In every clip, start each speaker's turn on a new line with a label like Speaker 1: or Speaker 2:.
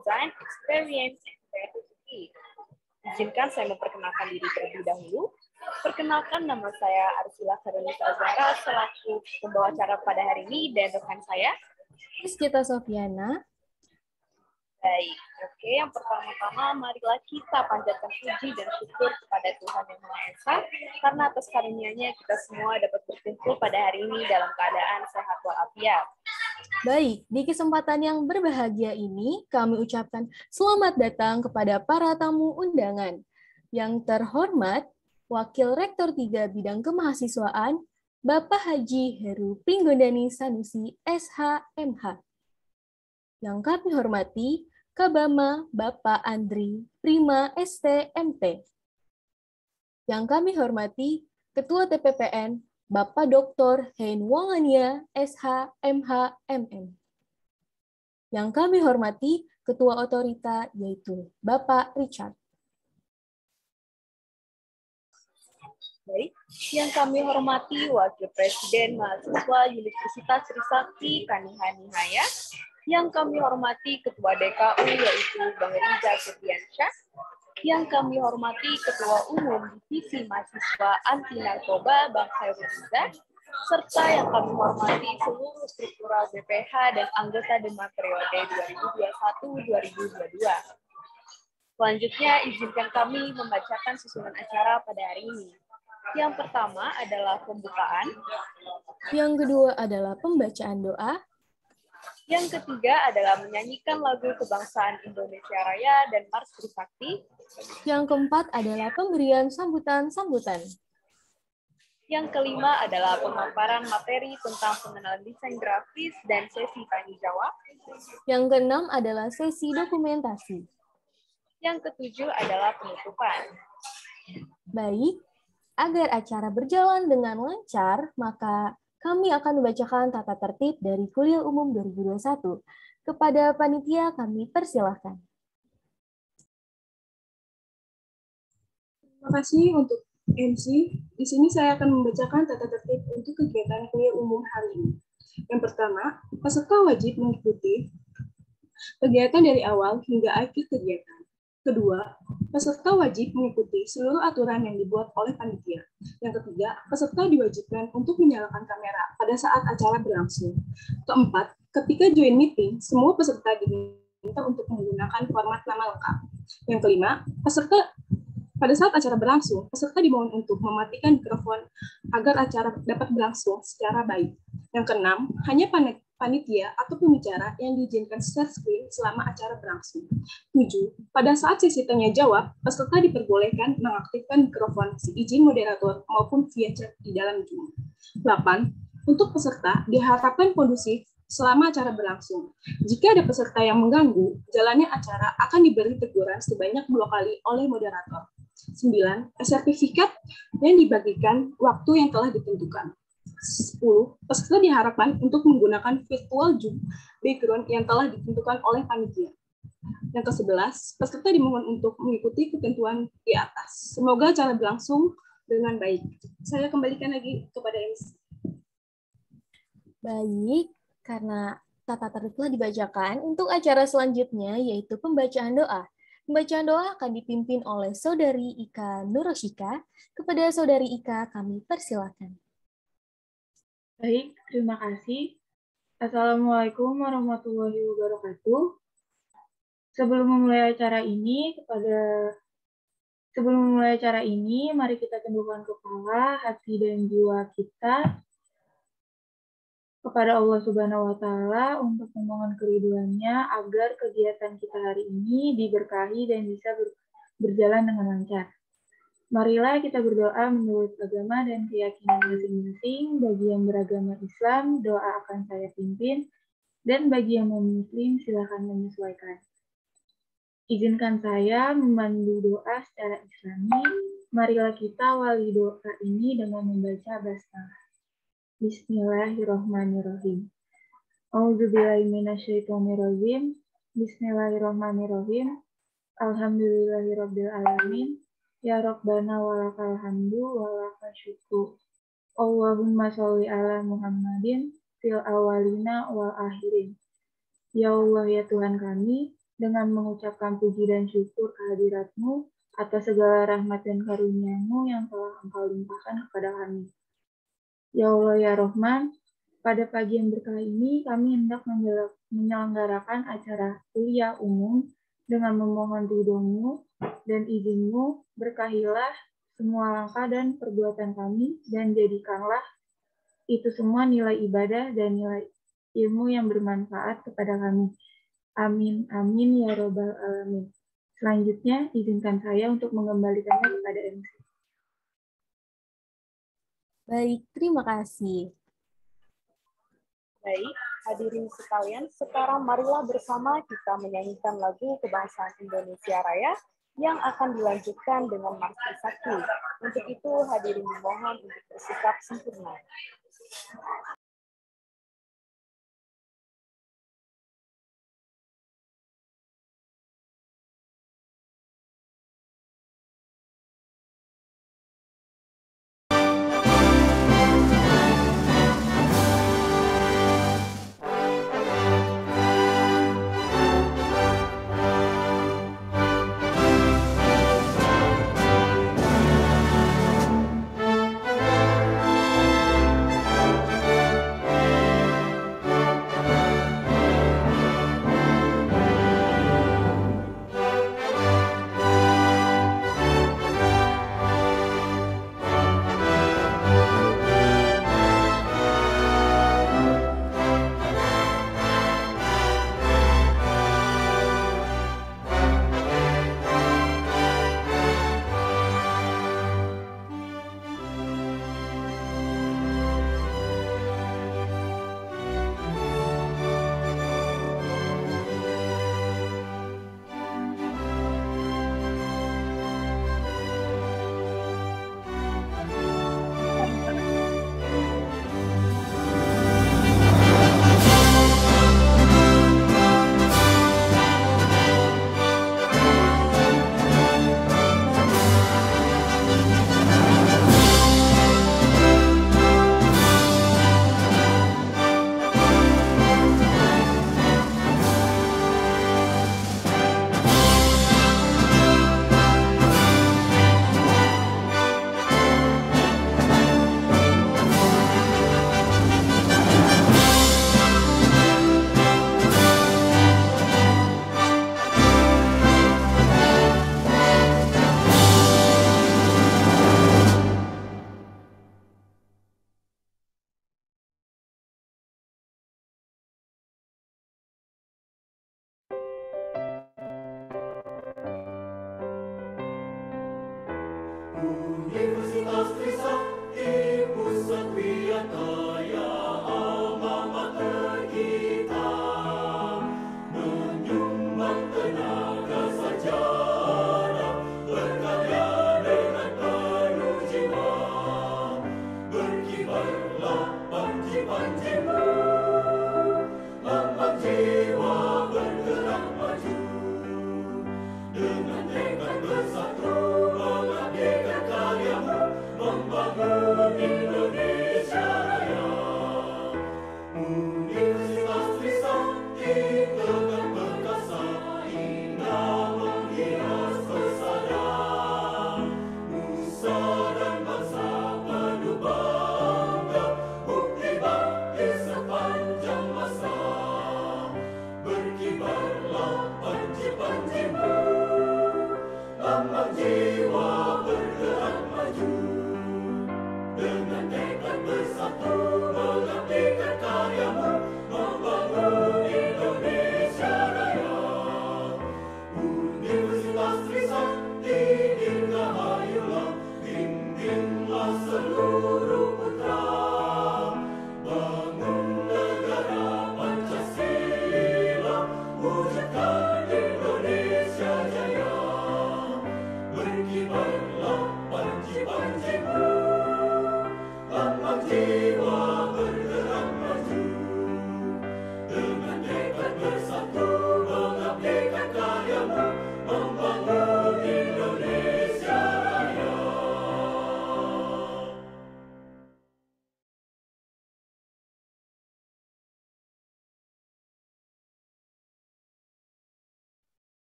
Speaker 1: Design, Experience, and Creativity. Izinkan saya memperkenalkan diri terlebih dahulu. Perkenalkan, nama saya Arsila Karenisa Azhara selaku pembawa acara pada hari ini dan rekan saya
Speaker 2: Rizkyta Sofiana.
Speaker 1: Baik, oke. Yang pertama-tama, marilah kita panjatkan puji dan syukur kepada Tuhan Yang Maha Esa, karena atas karunia-Nya kita semua dapat berkumpul pada hari ini dalam keadaan sehat walafiat.
Speaker 2: Baik, di kesempatan yang berbahagia ini, kami ucapkan selamat datang kepada para tamu undangan. Yang terhormat, Wakil Rektor 3 Bidang Kemahasiswaan, Bapak Haji Heru Pinggondani Sanusi, SH.MH. Yang kami hormati, Kabama Bapak Andri Prima ST.MT. Yang kami hormati, Ketua TPPN Bapak Dr. Hein Wongania SH.MH MM. Yang kami hormati, Ketua Otorita yaitu Bapak Richard.
Speaker 1: Baik, yang kami hormati Wakil Presiden Mahasiswa Universitas Trisakti Kanihanihaya, yang kami hormati Ketua DKU yaitu Bang Riza Setiansyah, yang kami hormati Ketua Umum Divisi Mahasiswa Anti Narkoba Bang Khairul Riza, serta yang kami hormati seluruh struktural BPH dan anggota Dewan periode 2021-2022. Selanjutnya, izinkan kami membacakan susunan acara pada hari ini. Yang pertama adalah pembukaan.
Speaker 2: Yang kedua adalah pembacaan doa.
Speaker 1: Yang ketiga adalah menyanyikan lagu kebangsaan Indonesia Raya dan Mars Trisakti.
Speaker 2: Yang keempat adalah pemberian sambutan-sambutan.
Speaker 1: Yang kelima adalah pemaparan materi tentang pengenalan desain grafis dan sesi tanya jawab.
Speaker 2: Yang keenam adalah sesi dokumentasi.
Speaker 1: Yang ketujuh adalah penutupan.
Speaker 2: Baik, agar acara berjalan dengan lancar, maka kami akan membacakan tata tertib dari Kuliah Umum 2021. Kepada panitia kami persilahkan.
Speaker 3: Terima kasih untuk MC. Di sini saya akan membacakan tata tertib untuk kegiatan kuliah umum hari ini. Yang pertama, peserta wajib mengikuti kegiatan dari awal hingga akhir kegiatan. Kedua, peserta wajib mengikuti seluruh aturan yang dibuat oleh panitia. Yang ketiga, peserta diwajibkan untuk menyalakan kamera pada saat acara berlangsung. Keempat, ketika join meeting, semua peserta diminta untuk menggunakan format nama lengkap. Yang kelima, pada saat acara berlangsung, peserta dimohon untuk mematikan mikrofon agar acara dapat berlangsung secara baik. Yang keenam, hanya panitia atau pembicara yang diizinkan share screen selama acara berlangsung. 7. Pada saat sesi tanya jawab, peserta diperbolehkan mengaktifkan mikrofon seizin moderator maupun via chat di dalam Zoom. 8. Untuk peserta diharapkan kondusif selama acara berlangsung. Jika ada peserta yang mengganggu, jalannya acara akan diberi teguran sebanyak 2 kali oleh moderator. 9. Sertifikat yang dibagikan waktu yang telah ditentukan. 10. Peserta diharapkan untuk menggunakan virtual Zoom background yang telah ditentukan oleh panitia. Yang ke-11, peserta dimohon untuk mengikuti ketentuan di atas. Semoga acara berlangsung dengan baik. Saya kembalikan lagi kepada MC.
Speaker 2: Baik, karena tata tertib telah dibacakan, untuk acara selanjutnya yaitu pembacaan doa. Pembacaan doa akan dipimpin oleh Saudari Ika Nuroshika. Kepada Saudari Ika kami persilakan.
Speaker 4: Baik, terima kasih. Assalamualaikum warahmatullahi wabarakatuh. Sebelum memulai acara ini, mari kita tundukkan kepala, hati, dan jiwa kita kepada Allah Subhanahu wa Ta'ala untuk memohon keriduannya agar kegiatan kita hari ini diberkahi dan bisa berjalan dengan lancar. Marilah kita berdoa menurut agama dan keyakinan masing-masing. Bagi yang beragama Islam, doa akan saya pimpin. Dan bagi yang non-Muslim, silakan menyesuaikan. Izinkan saya memandu doa secara Islami. Marilah kita awali doa ini dengan membaca basmalah. Bismillahirrahmanirrahim. A'udzubillahi minasyaitonirrajim. Bismillahirrahmanirrahim. Alhamdulillahirabbil alamin. Ya Rabbana walakal hamdu walakal syukru. Allahumma sholli ala Muhammadin fil awalina wal akhirin. Ya Allah ya Tuhan kami, dengan mengucapkan puji dan syukur kehadirat-Mu atas segala rahmat dan karunia-Mu yang telah Engkau limpahkan kepada kami. Ya Allah, ya Rahman, pada pagi yang berkah ini kami hendak menyelenggarakan acara kuliah umum dengan memohon ridho-Mu dan izin-Mu, berkahilah semua langkah dan perbuatan kami, dan jadikanlah itu semua nilai ibadah dan nilai ilmu yang bermanfaat kepada kami. Amin, amin, ya Robbal Alamin. Selanjutnya, izinkan saya untuk mengembalikannya kepada MC.
Speaker 2: Baik, terima kasih.
Speaker 1: Baik, hadirin sekalian, sekarang marilah bersama kita menyanyikan lagu kebangsaan Indonesia Raya yang akan dilanjutkan dengan Mars Trisakti. Untuk itu, hadirin dimohon untuk bersikap sempurna.
Speaker 5: Universitas Trisakti, pusat wiataya, alma mater kita, menyumbang tenaga sarjana, berkarya dengan penuh jiwa, berkibarlah panji-panjimu, lambang jiwa bergerak maju, dengan tekad bersatu mengabdikan karyamu, membangun Indonesia Raya.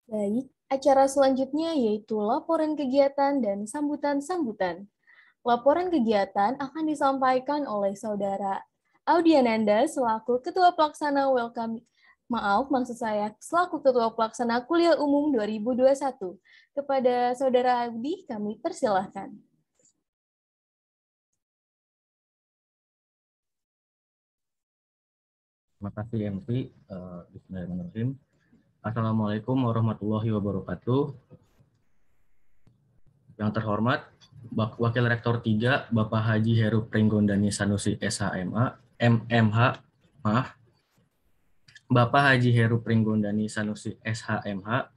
Speaker 2: Baik, acara selanjutnya yaitu laporan kegiatan dan sambutan-sambutan. Laporan kegiatan akan disampaikan oleh Saudara Audiananda selaku Ketua Pelaksana maksud saya selaku Ketua Pelaksana Kuliah Umum 2021. Kepada Saudara Audi, kami persilahkan.
Speaker 6: Terima kasih MC. Bismillahirrahmanirrahim. Assalamualaikum warahmatullahi wabarakatuh. Yang terhormat Wakil Rektor 3 Bapak Haji Heru Pringgondani Sanusi MMH, Bapak Haji Heru Pringgondani Sanusi SHMH,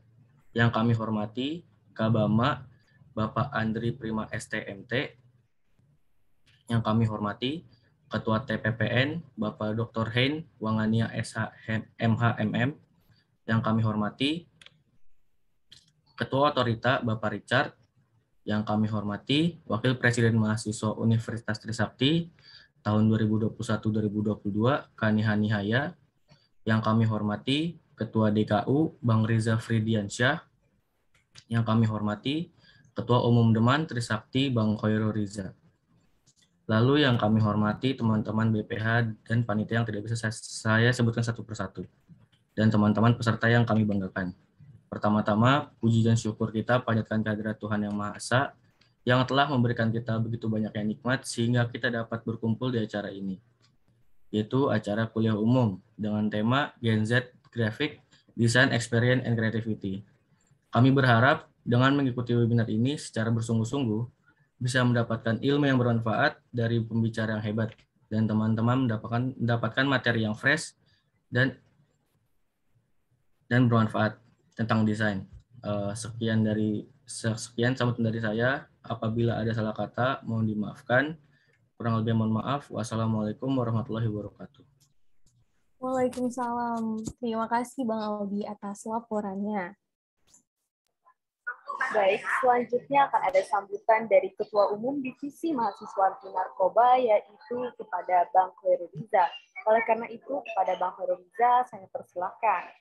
Speaker 6: yang kami hormati Kabama Bapak Andri Prima STMT, yang kami hormati Ketua TPPN Bapak Dr. Hein Wangania SHMH, yang kami hormati Ketua Otorita Bapak Richard, yang kami hormati Wakil Presiden Mahasiswa Universitas Trisakti tahun 2021-2022 Kaniha Nihaya, yang kami hormati Ketua DKU Bang Riza Fridiansyah, yang kami hormati Ketua Umum Deman Trisakti Bang Khairul Riza. Lalu yang kami hormati teman-teman BPH dan panitia yang tidak bisa saya sebutkan satu persatu, dan teman-teman peserta yang kami banggakan. Pertama-tama, puji dan syukur kita panjatkan kehadirat Tuhan Yang Maha Esa yang telah memberikan kita begitu banyaknya nikmat sehingga kita dapat berkumpul di acara ini, yaitu acara kuliah umum dengan tema Gen Z Graphic Design Experience and Creativity. Kami berharap dengan mengikuti webinar ini secara bersungguh-sungguh bisa mendapatkan ilmu yang bermanfaat dari pembicara yang hebat, dan teman-teman mendapatkan materi yang fresh dan bermanfaat tentang desain. Sekian sambutan dari saya. Apabila ada salah kata, mohon dimaafkan. Kurang lebih mohon maaf. Wassalamualaikum warahmatullahi wabarakatuh.
Speaker 2: Waalaikumsalam. Terima kasih Bang Aldi atas laporannya.
Speaker 1: Baik, selanjutnya akan ada sambutan dari Ketua Umum Divisi Mahasiswa Anti Narkoba, yaitu kepada Bang Khairul Riza. Oleh karena itu, kepada Bang Khairul Riza, saya persilahkan.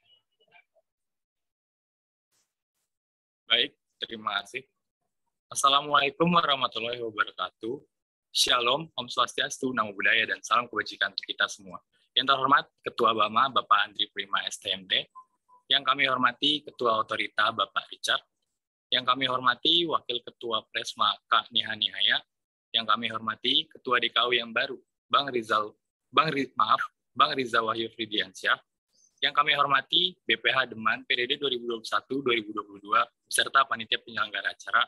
Speaker 7: Baik, terima kasih. Assalamualaikum warahmatullahi wabarakatuh. Shalom, Om Swastiastu, Namo Buddhaya, dan salam kebajikan untuk kita semua. Yang terhormat Ketua Bama Bapak Andri Prima STMT, yang kami hormati Ketua Otorita Bapak Richard, yang kami hormati Wakil Ketua Presma Kak Niha Nihaya, yang kami hormati Ketua DKU yang baru Bang Riza Wahyu Fridiansyah, yang kami hormati BPH Deman periode 2021-2022 beserta panitia penyelenggara acara,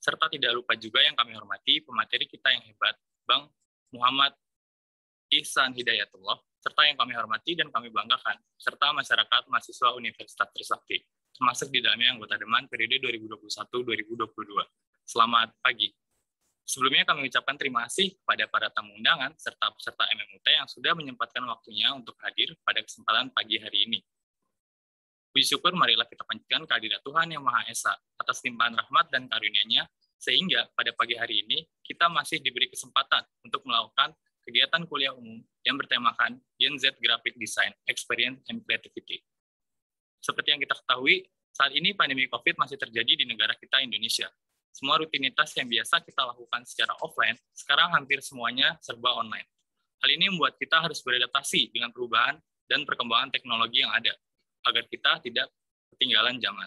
Speaker 7: serta tidak lupa juga yang kami hormati pemateri kita yang hebat, Bang Muhammad Ihsan Hidayatullah, serta yang kami hormati dan kami banggakan, serta masyarakat mahasiswa Universitas Trisakti, termasuk di dalamnya anggota Deman periode 2021-2022. Selamat pagi. Sebelumnya kami ucapkan terima kasih kepada para tamu undangan serta peserta MMUT yang sudah menyempatkan waktunya untuk hadir pada kesempatan pagi hari ini. Puji syukur marilah kita panjatkan kehadirat Tuhan Yang Maha Esa atas limpahan rahmat dan karunia-Nya, sehingga pada pagi hari ini kita masih diberi kesempatan untuk melakukan kegiatan kuliah umum yang bertemakan Gen Z Graphic Design Experience and Creativity. Seperti yang kita ketahui, saat ini pandemi COVID masih terjadi di negara kita Indonesia. Semua rutinitas yang biasa kita lakukan secara offline, sekarang hampir semuanya serba online. Hal ini membuat kita harus beradaptasi dengan perubahan dan perkembangan teknologi yang ada, agar kita tidak ketinggalan zaman.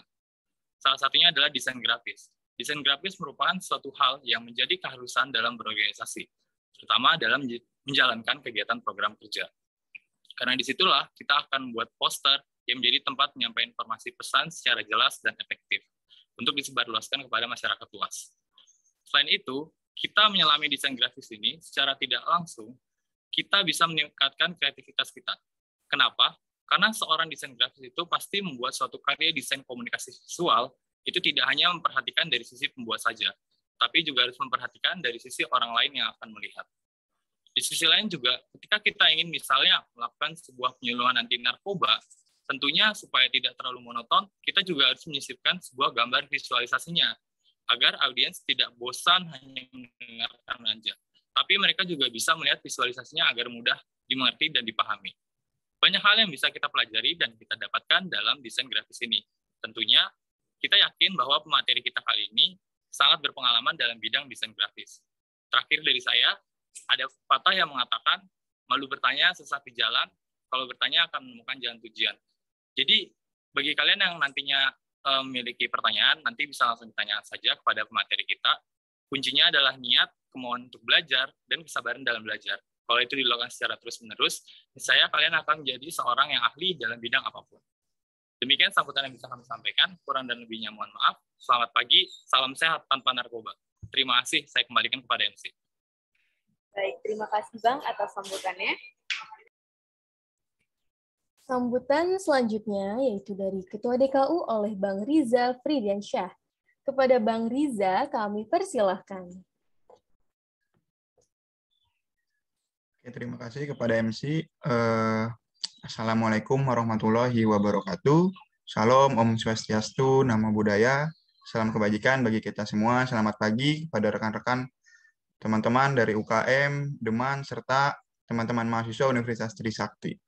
Speaker 7: Salah satunya adalah desain grafis. Desain grafis merupakan suatu hal yang menjadi keharusan dalam berorganisasi, terutama dalam menjalankan kegiatan program kerja. Karena disitulah kita akan membuat poster yang menjadi tempat menyampaikan informasi pesan secara jelas dan efektif untuk disebarluaskan kepada masyarakat luas. Selain itu, kita menyelami desain grafis ini secara tidak langsung, kita bisa meningkatkan kreativitas kita. Kenapa? Karena seorang desain grafis itu pasti membuat suatu karya desain komunikasi visual, itu tidak hanya memperhatikan dari sisi pembuat saja, tapi juga harus memperhatikan dari sisi orang lain yang akan melihat. Di sisi lain juga, ketika kita ingin misalnya melakukan sebuah penyuluhan anti narkoba, tentunya supaya tidak terlalu monoton, kita juga harus menyisipkan sebuah gambar visualisasinya, agar audiens tidak bosan hanya mendengarkan saja, tapi mereka juga bisa melihat visualisasinya agar mudah dimengerti dan dipahami. Banyak hal yang bisa kita pelajari dan kita dapatkan dalam desain grafis ini, Tentunya kita yakin bahwa pemateri kita kali ini sangat berpengalaman dalam bidang desain grafis. Terakhir dari saya, ada pepatah yang mengatakan, malu bertanya sesat di jalan, kalau bertanya akan menemukan jalan tujuan. Jadi, bagi kalian yang nantinya memiliki pertanyaan, nanti bisa langsung ditanyakan saja kepada pemateri kita. Kuncinya adalah niat, kemauan untuk belajar, dan kesabaran dalam belajar. Kalau itu dilakukan secara terus-menerus, saya kalian akan menjadi seorang yang ahli dalam bidang apapun. Demikian sambutan yang bisa kami sampaikan. Kurang dan lebihnya mohon maaf. Selamat pagi, salam sehat tanpa narkoba. Terima kasih, saya kembalikan kepada MC.
Speaker 1: Baik, terima kasih Bang atas sambutannya.
Speaker 2: Sambutan selanjutnya yaitu dari Ketua DKU oleh Bang Riza Fridiansyah. Kepada Bang Riza, kami persilahkan.
Speaker 8: Oke, terima kasih kepada MC. Assalamualaikum warahmatullahi wabarakatuh. Shalom, Om Swastiastu, Namo Buddhaya. Salam kebajikan bagi kita semua. Selamat pagi kepada rekan-rekan teman-teman dari UKM, Deman, serta teman-teman mahasiswa Universitas Trisakti.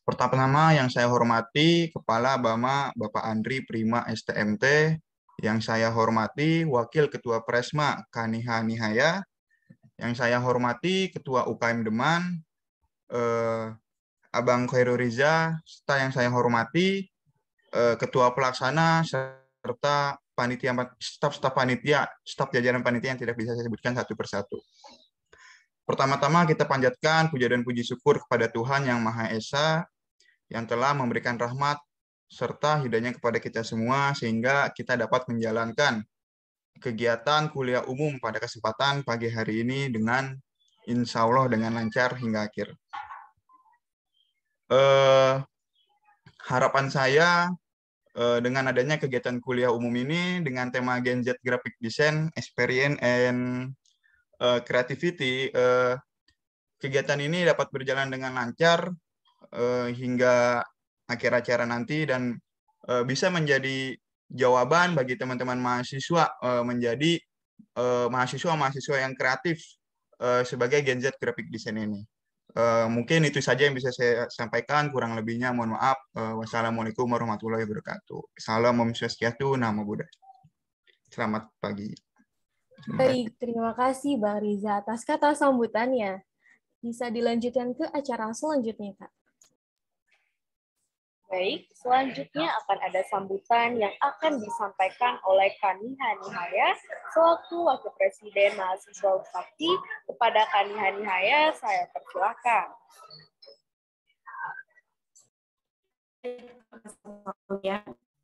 Speaker 8: Pertama yang saya hormati Kepala Bama Bapak Andri Prima STMT, yang saya hormati Wakil Ketua Presma Kaniha Nihaya, yang saya hormati Ketua UKM Deman, Abang Khairul Riza, serta yang saya hormati Ketua Pelaksana serta panitia, staf jajaran panitia yang tidak bisa saya sebutkan satu persatu. Pertama-tama kita panjatkan puja dan puji syukur kepada Tuhan Yang Maha Esa yang telah memberikan rahmat serta hidayahnya kepada kita semua sehingga kita dapat menjalankan kegiatan kuliah umum pada kesempatan pagi hari ini dengan insya Allah dengan lancar hingga akhir. Harapan saya dengan adanya kegiatan kuliah umum ini dengan tema Gen Z Graphic Design, Experience and Creativity, kegiatan ini dapat berjalan dengan lancar hingga akhir acara nanti dan bisa menjadi jawaban bagi teman-teman mahasiswa menjadi mahasiswa-mahasiswa yang kreatif sebagai Gen Z Graphic Design ini. Mungkin itu saja yang bisa saya sampaikan, kurang lebihnya mohon maaf. Wassalamualaikum warahmatullahi wabarakatuh. Salam Om Swastiastu, Namo Buddhaya. Selamat pagi.
Speaker 2: Baik, terima kasih Bang Riza atas kata sambutannya. Bisa dilanjutkan ke acara selanjutnya, Kak.
Speaker 1: Baik, selanjutnya akan ada sambutan yang akan disampaikan oleh Kaniha Nihaya selaku Wakil Presiden Mahasiswa Sakti. Kepada Kaniha Nihaya, saya persilakan.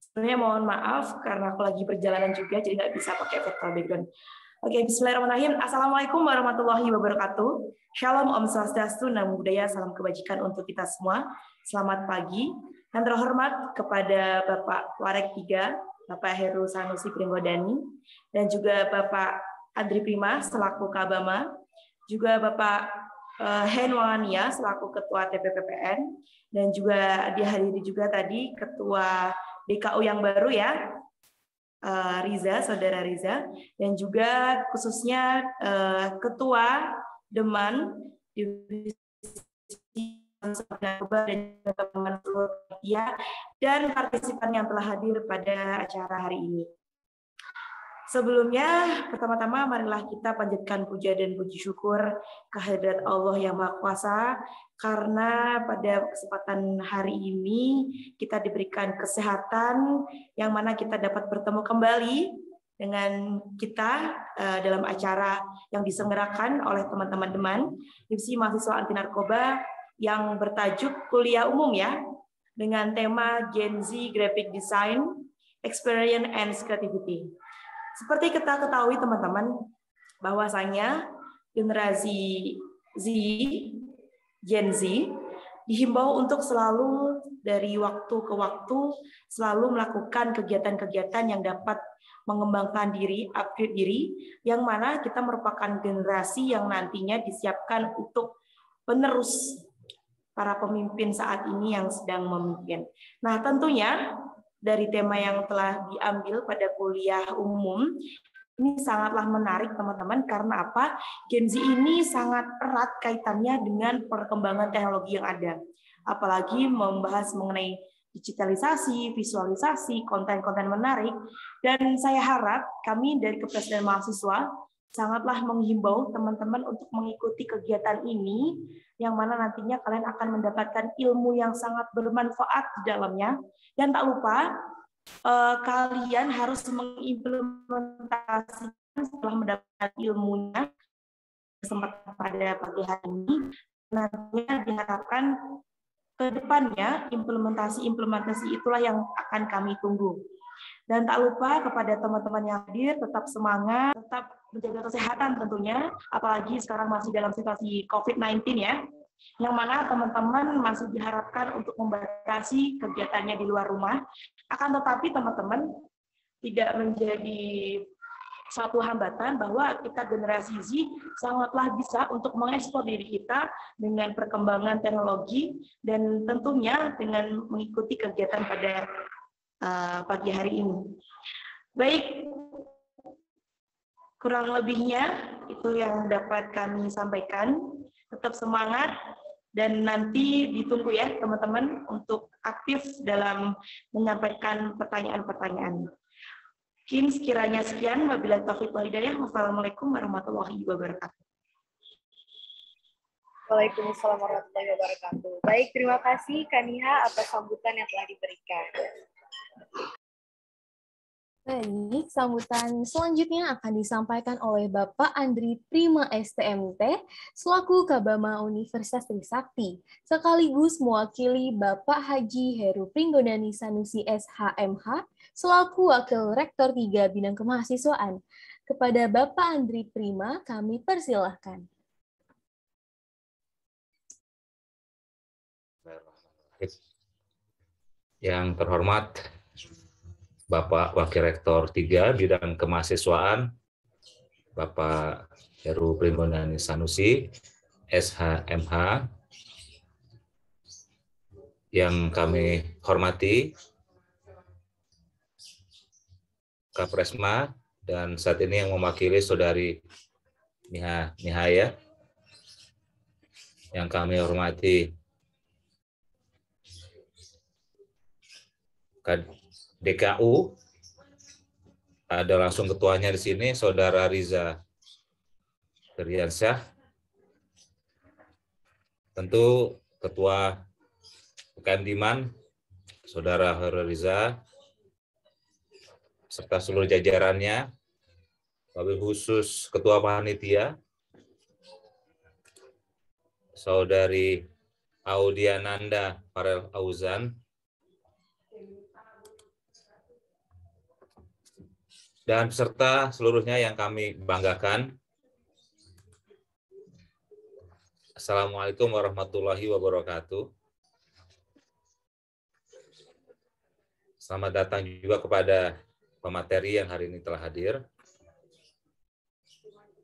Speaker 9: Sebenarnya mohon maaf karena aku lagi perjalanan juga, jadi nggak bisa pakai virtual background. Oke, bismillahirrahmanirrahim. Assalamualaikum warahmatullahi wabarakatuh. Shalom, Om Swastiastu, Namo Buddhaya, salam kebajikan untuk kita semua. Selamat pagi. Yang terhormat kepada Bapak Warek 3, Bapak Heru Sanusi Pringgodani, dan juga Bapak Andri Prima selaku Kabama, juga Bapak Hen Wangania selaku Ketua TPPPN, dan juga dihadiri juga tadi Ketua DKU yang baru ya, Riza, Saudara Riza, dan juga khususnya Ketua Deman Divisi dan teman-teman media dan partisipan yang telah hadir pada acara hari ini. Sebelumnya, pertama-tama marilah kita panjatkan puja dan puji syukur kehadirat Allah yang Maha Kuasa, karena pada kesempatan hari ini kita diberikan kesehatan yang mana kita dapat bertemu kembali dengan kita dalam acara yang diselenggarakan oleh teman-teman Deman Divisi Mahasiswa Anti Narkoba yang bertajuk kuliah umum ya, dengan tema Gen Z Graphic Design, Experience and Creativity. Seperti kita ketahui teman-teman, bahwasanya generasi Z, Gen Z, dihimbau untuk selalu dari waktu ke waktu selalu melakukan kegiatan-kegiatan yang dapat mengembangkan diri, upgrade diri, yang mana kita merupakan generasi yang nantinya disiapkan untuk penerus para pemimpin saat ini yang sedang memimpin. Nah, tentunya dari tema yang telah diambil pada kuliah umum, ini sangatlah menarik teman-teman, karena apa? Gen Z ini sangat erat kaitannya dengan perkembangan teknologi yang ada. Apalagi membahas mengenai digitalisasi, visualisasi, konten-konten menarik, dan saya harap kami dari Kepresiden Mahasiswa sangatlah menghimbau teman-teman untuk mengikuti kegiatan ini, yang mana nantinya kalian akan mendapatkan ilmu yang sangat bermanfaat di dalamnya. Dan tak lupa, kalian harus mengimplementasikan setelah mendapatkan ilmunya kesempatan pada pagi hari ini. Nantinya diharapkan ke depannya implementasi itulah yang akan kami tunggu. Dan tak lupa kepada teman-teman yang hadir, tetap semangat, tetap menjaga kesehatan tentunya, apalagi sekarang masih dalam situasi COVID-19 ya, yang mana teman-teman masih diharapkan untuk membatasi kegiatannya di luar rumah. Akan tetapi teman-teman tidak menjadi suatu hambatan bahwa kita generasi Z sangatlah bisa untuk mengekspor diri kita dengan perkembangan teknologi dan tentunya dengan mengikuti kegiatan pada pagi hari ini. Baik, kurang lebihnya itu yang dapat kami sampaikan. Tetap semangat dan nanti ditunggu ya teman-teman untuk aktif dalam menyampaikan pertanyaan-pertanyaan. Mungkin sekiranya sekian, wabillahi taufiq wal hidayah. Wassalamualaikum warahmatullahi wabarakatuh.
Speaker 1: Waalaikumsalam warahmatullahi wabarakatuh. Baik, terima kasih Kaniha atas sambutan yang telah diberikan.
Speaker 2: Baik, sambutan selanjutnya akan disampaikan oleh Bapak Andri Prima STMT selaku Kabama Universitas Trisakti, sekaligus mewakili Bapak Haji Heru Pringgondani Sanusi SHMH selaku Wakil Rektor 3 Bidang Kemahasiswaan. Kepada Bapak Andri Prima, kami persilahkan.
Speaker 10: Yang terhormat Bapak Wakil Rektor 3 Bidang Kemahasiswaan, Bapak Heru Pringgondani Sanusi, SHMH, yang kami hormati Kapresma, dan saat ini yang mewakili Saudari Nihaya, yang kami hormati DKU, ada langsung ketuanya di sini, Saudara Riza Ferdiansyah. Tentu Ketua Kandiman, Saudara Heru Riza, serta seluruh jajarannya, wabil khusus Ketua Panitia, Saudari Audiananda Farel Auzan, dan peserta seluruhnya yang kami banggakan. Assalamualaikum warahmatullahi wabarakatuh. Selamat datang juga kepada pemateri yang hari ini telah hadir.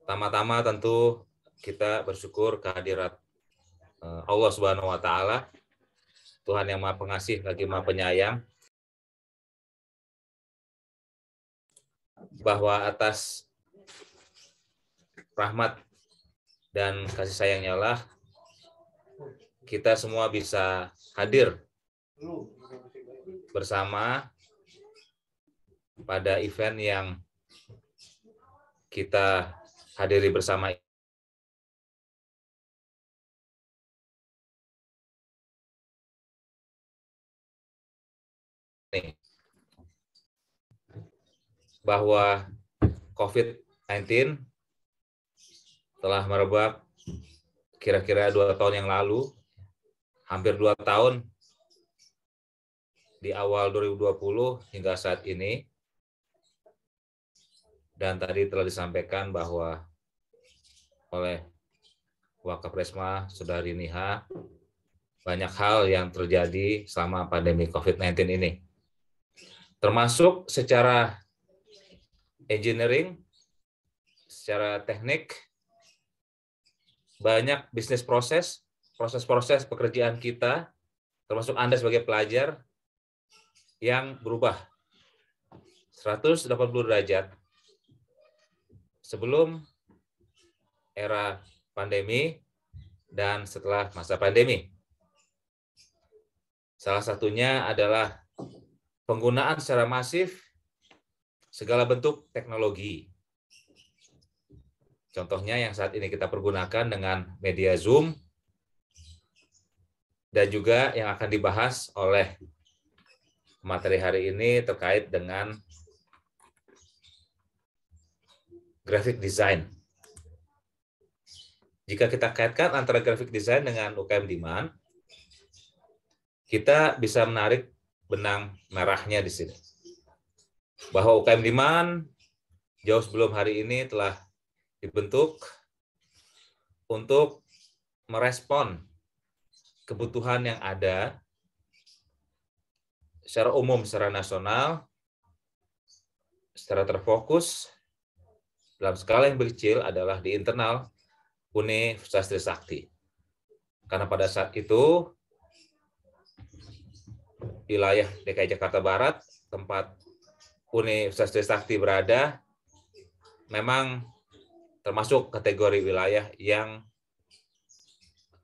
Speaker 10: Pertama-tama tentu kita bersyukur kehadirat Allah Subhanahu wa Ta'ala, Tuhan yang Maha Pengasih lagi Maha Penyayang, bahwa atas rahmat dan kasih sayangnya lah kita semua bisa hadir bersama pada event yang kita hadiri bersama ini, bahwa COVID-19 telah merebak kira-kira 2 tahun yang lalu, hampir 2 tahun di awal 2020 hingga saat ini. Dan tadi telah disampaikan bahwa oleh Wakapresma Saudari Niha, banyak hal yang terjadi selama pandemi COVID-19 ini. Termasuk secara engineering, secara teknik, banyak bisnis proses pekerjaan kita, termasuk Anda sebagai pelajar, yang berubah 180 derajat sebelum era pandemi dan setelah masa pandemi. Salah satunya adalah penggunaan secara masif segala bentuk teknologi. Contohnya yang saat ini kita pergunakan dengan media Zoom, dan juga yang akan dibahas oleh materi hari ini terkait dengan graphic design. Jika kita kaitkan antara graphic design dengan UKM Demand, kita bisa menarik benang merahnya di sini. Bahwa UKM Demand jauh sebelum hari ini telah dibentuk untuk merespon kebutuhan yang ada secara umum, secara nasional, secara terfokus dalam skala yang kecil adalah di internal Universitas Trisakti. Karena pada saat itu wilayah DKI Jakarta Barat, tempat Universitas Trisakti berada, memang termasuk kategori wilayah yang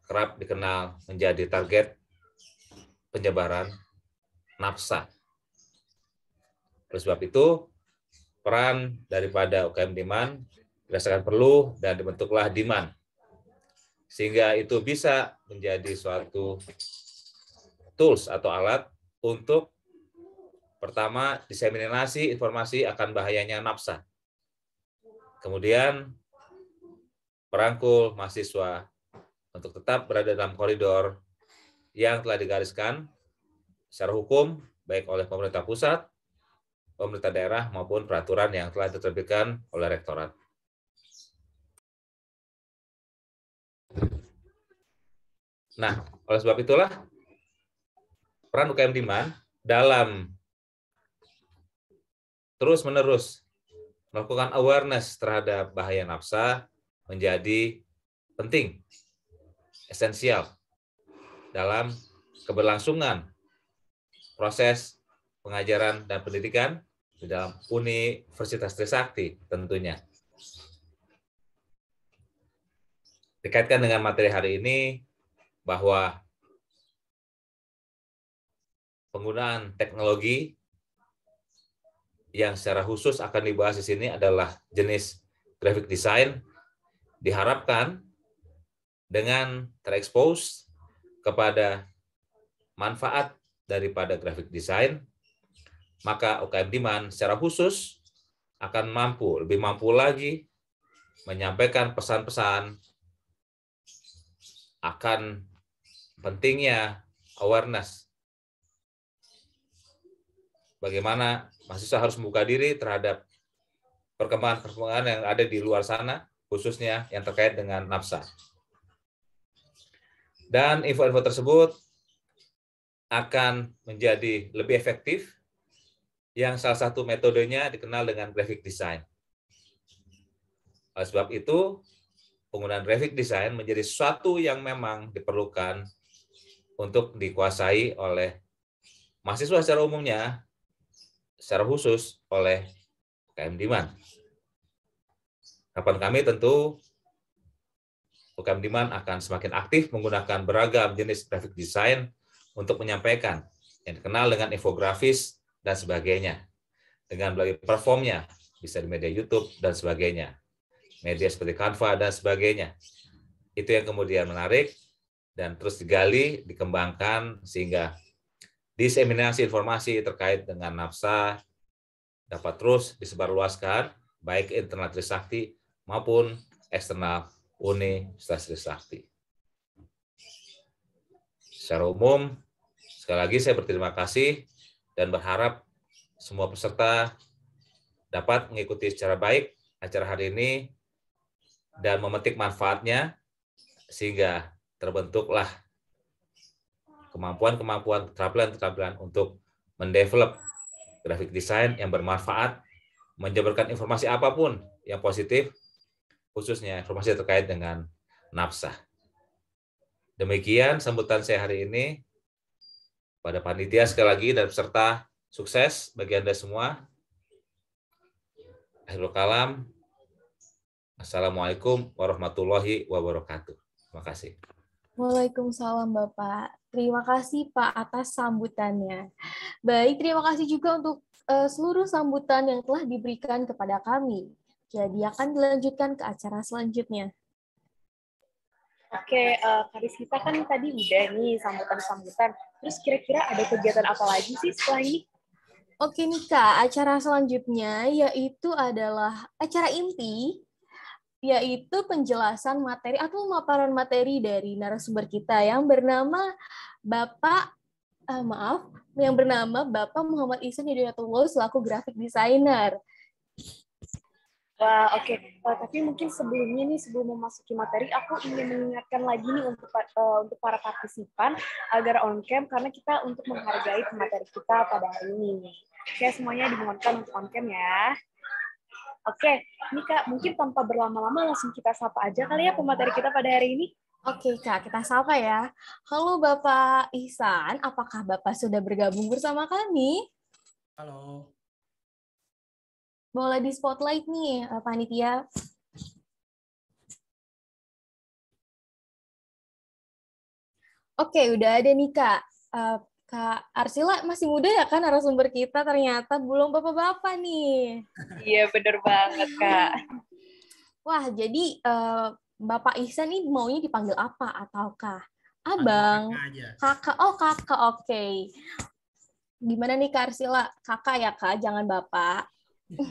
Speaker 10: kerap dikenal menjadi target penyebaran nafsa. Oleh sebab itu, peran daripada UKM Demand dirasakan perlu dan dibentuklah Demand. Sehingga itu bisa menjadi suatu tools atau alat untuk pertama diseminasi informasi akan bahayanya nafsa. Kemudian merangkul mahasiswa untuk tetap berada dalam koridor yang telah digariskan secara hukum, baik oleh pemerintah pusat, pemerintah daerah, maupun peraturan yang telah diterbitkan oleh rektorat. Nah, oleh sebab itulah, peran UKM Demand dalam terus-menerus melakukan awareness terhadap bahaya nafsa menjadi penting, esensial dalam keberlangsungan proses pengajaran dan pendidikan di dalam Universitas Trisakti tentunya. Dikaitkan dengan materi hari ini bahwa penggunaan teknologi yang secara khusus akan dibahas di sini adalah jenis graphic design, diharapkan dengan terekspos kepada manfaat daripada graphic design, maka UKM Demand secara khusus akan lebih mampu lagi menyampaikan pesan-pesan akan pentingnya awareness. Bagaimana mahasiswa harus membuka diri terhadap perkembangan-perkembangan yang ada di luar sana, khususnya yang terkait dengan nafsa. Dan info-info tersebut akan menjadi lebih efektif, yang salah satu metodenya dikenal dengan graphic design. Oleh sebab itu, penggunaan graphic design menjadi sesuatu yang memang diperlukan untuk dikuasai oleh mahasiswa secara umumnya, secara khusus oleh UKM Demand. Harapan kami tentu UKM Demand akan semakin aktif menggunakan beragam jenis graphic design untuk menyampaikan yang dikenal dengan infografis dan sebagainya. Dengan melalui platformnya, bisa di media YouTube dan sebagainya. Media seperti Canva dan sebagainya. Itu yang kemudian menarik dan terus digali, dikembangkan sehingga diseminasi informasi terkait dengan nafsa dapat terus disebarluaskan baik internal Trisakti maupun eksternal Universitas Trisakti. Secara umum, sekali lagi saya berterima kasih dan berharap semua peserta dapat mengikuti secara baik acara hari ini dan memetik manfaatnya sehingga terbentuklah kemampuan-kemampuan, keterampilan-keterampilan untuk mendevelop graphic design yang bermanfaat, menjabarkan informasi apapun yang positif, khususnya informasi terkait dengan nafsa. Demikian sambutan saya hari ini. Pada panitia sekali lagi dan peserta, sukses bagi Anda semua. Akhirul kalam. Assalamualaikum warahmatullahi wabarakatuh. Terima kasih.
Speaker 2: Waalaikumsalam Bapak. Terima kasih Pak atas sambutannya. Baik, terima kasih juga untuk seluruh sambutan yang telah diberikan kepada kami. Jadi akan dilanjutkan ke acara selanjutnya.
Speaker 1: Oke, Karis kita kan tadi udah nih sambutan-sambutan. Terus kira-kira ada kegiatan apa lagi sih setelah ini?
Speaker 2: Oke nih Kak, acara selanjutnya yaitu adalah acara inti, yaitu penjelasan materi atau pemaparan materi dari narasumber kita yang bernama Bapak Muhammad Ihsan Hidayatullah selaku graphic designer.
Speaker 1: Wah, oke. Tapi mungkin sebelumnya nih, sebelum memasuki materi, aku ingin mengingatkan lagi nih untuk para partisipan agar on cam karena kita untuk menghargai pemateri kita pada hari ini. Oke, semuanya dimohonkan untuk on cam ya. Oke, ini Kak, mungkin tanpa berlama-lama langsung kita sapa aja kali ya pemateri kita pada hari ini.
Speaker 2: Oke Kak, kita sapa ya. Halo Bapak Ihsan, apakah Bapak sudah bergabung bersama kami?
Speaker 11: Halo.
Speaker 2: Boleh di spotlight nih, panitia. Oke, udah ada nih Kak. Kak Arsila masih muda ya kan narasumber kita, ternyata belum bapak-bapak nih.
Speaker 1: Iya, bener banget Kak.
Speaker 2: Wah, jadi Bapak Ihsan nih maunya dipanggil apa? Ataukah Abang, Kakak? Oh, Kakak, oke. Gimana nih Kak Arsila? Kakak ya Kak, jangan Bapak.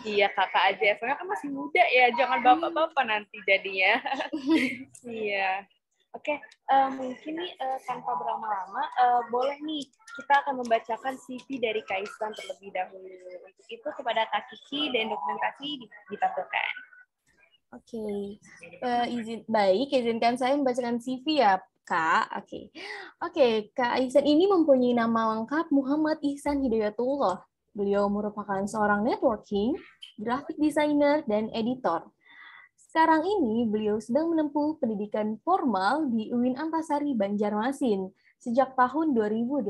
Speaker 1: Iya, Kakak aja. Soalnya kan masih muda ya, jangan bapak-bapak nanti jadinya. Iya. Oke, mungkin nih tanpa berlama-lama, boleh nih kita akan membacakan CV dari Kak Ihsan terlebih dahulu. Untuk itu kepada Kak Kiki dan dokumentasi ditampilkan.
Speaker 2: Oke, izinkan saya membacakan CV ya Kak. Oke, Kak Ihsan ini mempunyai nama lengkap Muhammad Ihsan Hidayatullah. Beliau merupakan seorang networking, graphic designer, dan editor. Sekarang ini beliau sedang menempuh pendidikan formal di UIN Antasari Banjarmasin sejak tahun 2018.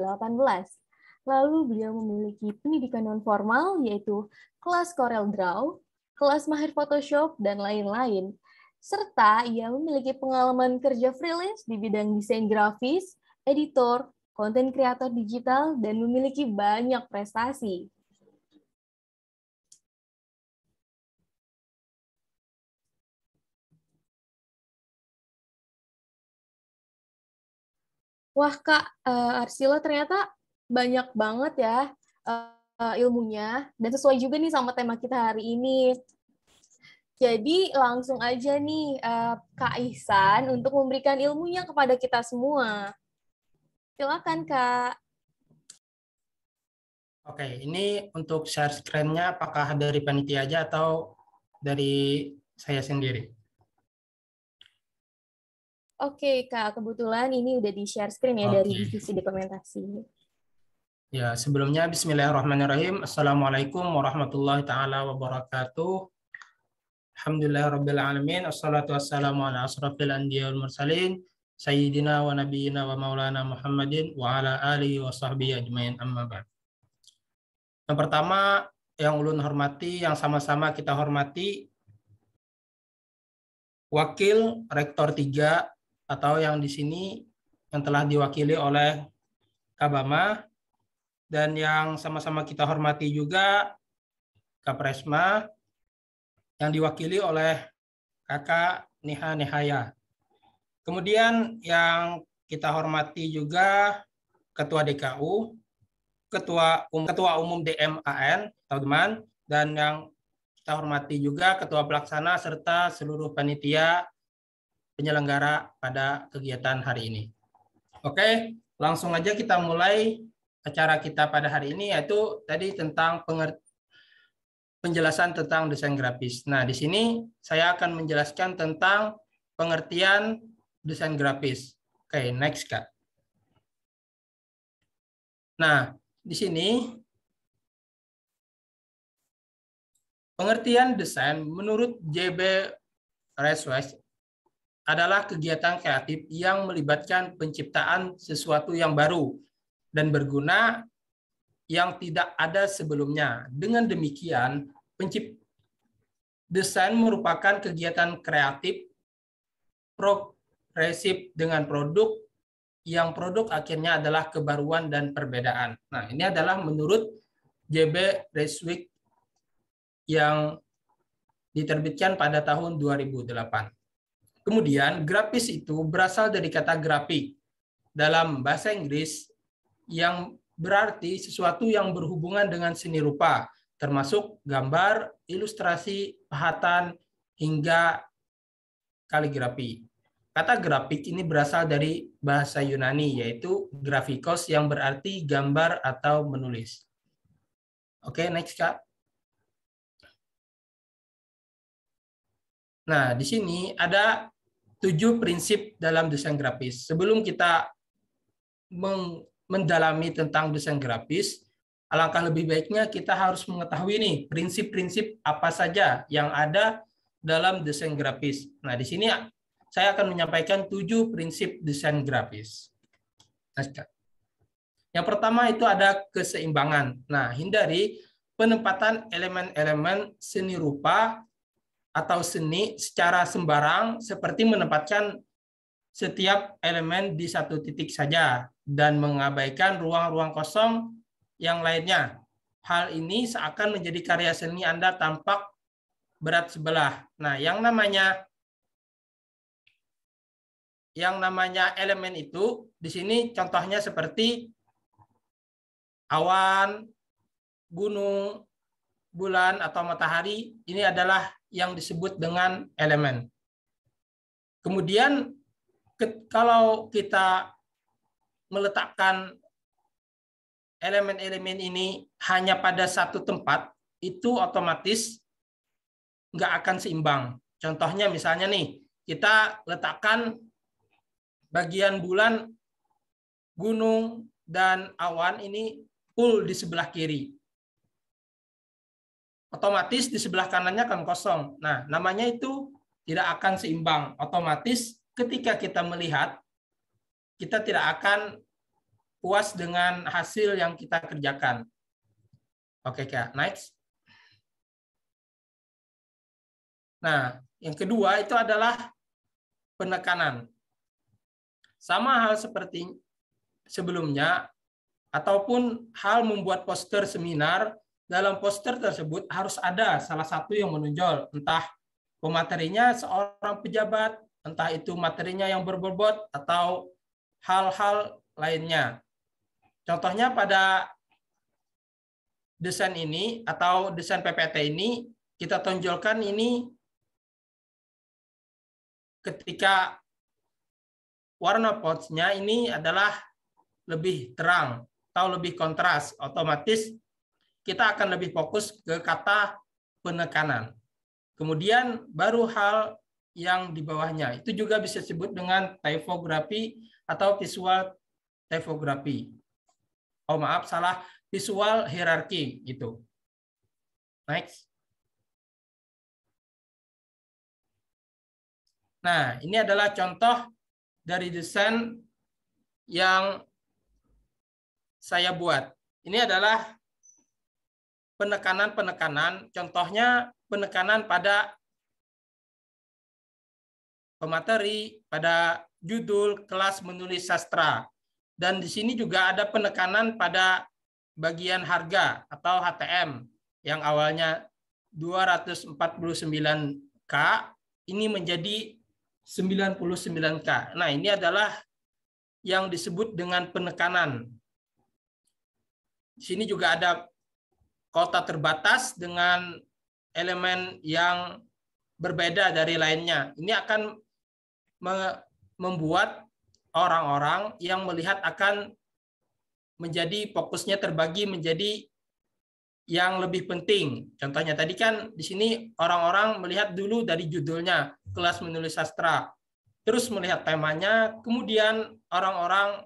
Speaker 2: Lalu beliau memiliki pendidikan non-formal yaitu kelas Corel Draw, kelas mahir Photoshop, dan lain-lain. Serta ia memiliki pengalaman kerja freelance di bidang desain grafis, editor, konten kreator digital, dan memiliki banyak prestasi. Wah Kak, Arsila ternyata banyak banget ya ilmunya, dan sesuai juga nih sama tema kita hari ini. Jadi langsung aja nih Kak Ihsan untuk memberikan ilmunya kepada kita semua. Silakan Kak.
Speaker 11: Oke, ini untuk share screen-nya apakah dari panitia aja atau dari saya sendiri?
Speaker 2: Oke Kak, kebetulan ini udah di-share screen ya dari divisi dokumentasi.
Speaker 11: Ya, sebelumnya bismillahirrahmanirrahim. Assalamualaikum warahmatullahi taala wabarakatuh. Alhamdulillahirabbil alamin. Assalatu wassalamu ala asrofil anbiya wal mursalin sayyidina wa nabiyyina wa maulana Muhammadin wa ala alihi wa sahbihi ajmain amma ba'd. Yang pertama, yang ulun hormati, yang sama-sama kita hormati, Wakil Rektor 3 atau yang di sini yang telah diwakili oleh Kabama, dan yang sama-sama kita hormati juga Kapresma yang diwakili oleh Kakak Niha Nihaya. Kemudian yang kita hormati juga Ketua DKU, Ketua Umum DMAN, teman-teman, dan yang kita hormati juga Ketua Pelaksana serta seluruh panitia penyelenggara pada kegiatan hari ini. Oke, langsung aja kita mulai acara kita pada hari ini, yaitu tadi tentang penjelasan tentang desain grafis. Nah, di sini saya akan menjelaskan tentang pengertian desain grafis. Oke, next Kak. Nah, di sini pengertian desain menurut J.B. Reswes adalah kegiatan kreatif yang melibatkan penciptaan sesuatu yang baru dan berguna yang tidak ada sebelumnya. Dengan demikian, desain merupakan kegiatan kreatif progresif dengan produk yang produk akhirnya adalah kebaruan dan perbedaan. Nah, ini adalah menurut JB Reswick yang diterbitkan pada tahun 2008. Kemudian, grafis itu berasal dari kata grafik dalam bahasa Inggris yang berarti sesuatu yang berhubungan dengan seni rupa, termasuk gambar, ilustrasi, pahatan, hingga kaligrafi. Kata grafik ini berasal dari bahasa Yunani, yaitu grafikos yang berarti gambar atau menulis. Oke, next, Kak. Nah, di sini ada 7 prinsip dalam desain grafis. Sebelum kita mendalami tentang desain grafis, alangkah lebih baiknya kita harus mengetahui nih prinsip-prinsip apa saja yang ada dalam desain grafis. Nah, di sini saya akan menyampaikan 7 prinsip desain grafis. Yang pertama itu ada keseimbangan. Nah, hindari penempatan elemen-elemen seni rupa atau seni secara sembarang seperti menempatkan setiap elemen di satu titik saja dan mengabaikan ruang-ruang kosong yang lainnya. Hal ini seakan menjadi karya seni Anda tampak berat sebelah. Nah, yang namanya elemen itu di sini contohnya seperti awan, gunung, bulan atau matahari. Ini adalah yang disebut dengan elemen. Kemudian kalau kita meletakkan elemen-elemen ini hanya pada satu tempat, itu otomatis nggak akan seimbang. Contohnya misalnya nih, kita letakkan bagian bulan, gunung, dan awan ini full di sebelah kiri. Otomatis di sebelah kanannya akan kosong. Nah, namanya itu tidak akan seimbang. Otomatis ketika kita melihat, kita tidak akan puas dengan hasil yang kita kerjakan. Oke, Kak. Next. Nah, yang kedua itu adalah penekanan. Sama hal seperti sebelumnya, ataupun hal membuat poster seminar, dalam poster tersebut harus ada salah satu yang menonjol, entah pematerinya seorang pejabat, entah itu materinya yang berbobot, atau hal-hal lainnya. Contohnya pada desain ini, atau desain PPT ini, kita tonjolkan ini ketika warna fontsnya ini adalah lebih terang, atau lebih kontras, otomatis kita akan lebih fokus ke kata penekanan. Kemudian baru hal yang di bawahnya. Itu juga bisa disebut dengan typography atau visual typography. Oh maaf, salah. Visual hierarchy gitu. Next. Nah, ini adalah contoh dari desain yang saya buat. Ini adalah penekanan-penekanan, contohnya penekanan pada pemateri, pada judul kelas menulis sastra. Dan di sini juga ada penekanan pada bagian harga atau HTM yang awalnya 249K, ini menjadi 99K. Nah, ini adalah yang disebut dengan penekanan. Di sini juga ada kota terbatas dengan elemen yang berbeda dari lainnya. Ini akan membuat orang-orang yang melihat akan menjadi fokusnya terbagi menjadi yang lebih penting. Contohnya tadi kan di sini orang-orang melihat dulu dari judulnya, kelas menulis sastra. Terus melihat temanya, kemudian orang-orang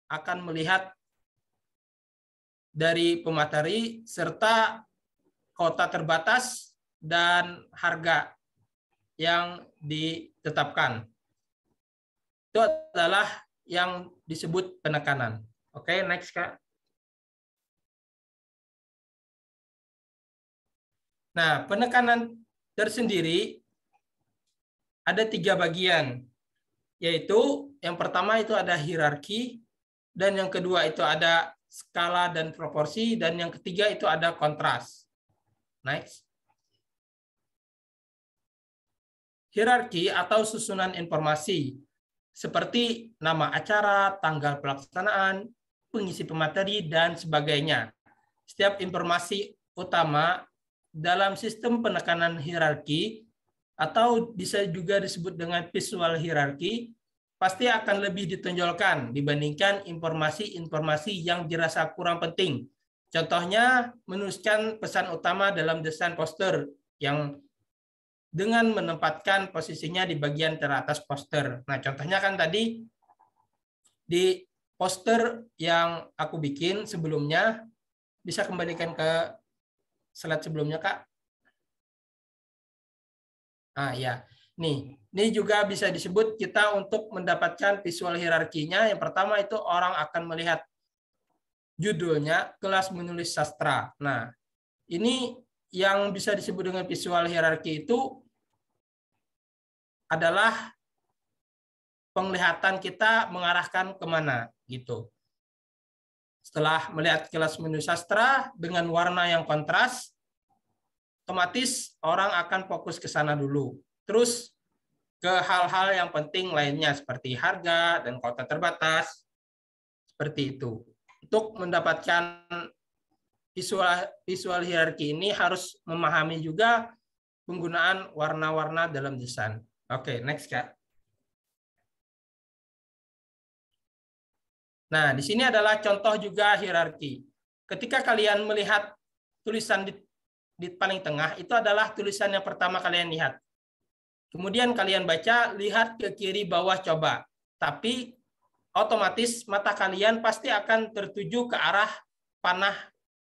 Speaker 11: akan melihat dari pemateri serta kota terbatas dan harga yang ditetapkan. Itu adalah yang disebut penekanan. Oke, next, Kak. Nah, penekanan tersendiri ada 3 bagian. yaitu yang pertama itu ada hierarki, dan yang kedua itu ada skala dan proporsi, dan yang ketiga itu ada kontras. Next. Hierarki atau susunan informasi seperti nama acara, tanggal pelaksanaan, pengisi pemateri, dan sebagainya. Setiap informasi utama dalam sistem penekanan hierarki atau bisa juga disebut dengan visual hierarki pasti akan lebih ditonjolkan dibandingkan informasi-informasi yang dirasa kurang penting. Contohnya menuliskan pesan utama dalam desain poster yang dengan menempatkan posisinya di bagian teratas poster. Nah, contohnya kan tadi di poster yang aku bikin sebelumnya, bisa kembalikan ke slide sebelumnya, Kak. Ah ya, nih, ini juga bisa disebut kita untuk mendapatkan visual hierarkinya. Yang pertama itu orang akan melihat judulnya kelas menulis sastra. Nah, ini yang bisa disebut dengan visual hierarki itu adalah penglihatan kita mengarahkan kemana gitu. Setelah melihat kelas menu sastra dengan warna yang kontras, otomatis orang akan fokus ke sana dulu. Terus ke hal-hal yang penting lainnya seperti harga dan kota terbatas, seperti itu. Untuk mendapatkan visual hierarki ini harus memahami juga penggunaan warna-warna dalam desain. Oke, next, Kak. Nah, di sini adalah contoh juga hierarki. Ketika kalian melihat tulisan di paling tengah, itu adalah tulisan yang pertama kalian lihat. Kemudian kalian baca, lihat ke kiri bawah coba. Tapi otomatis mata kalian pasti akan tertuju ke arah panah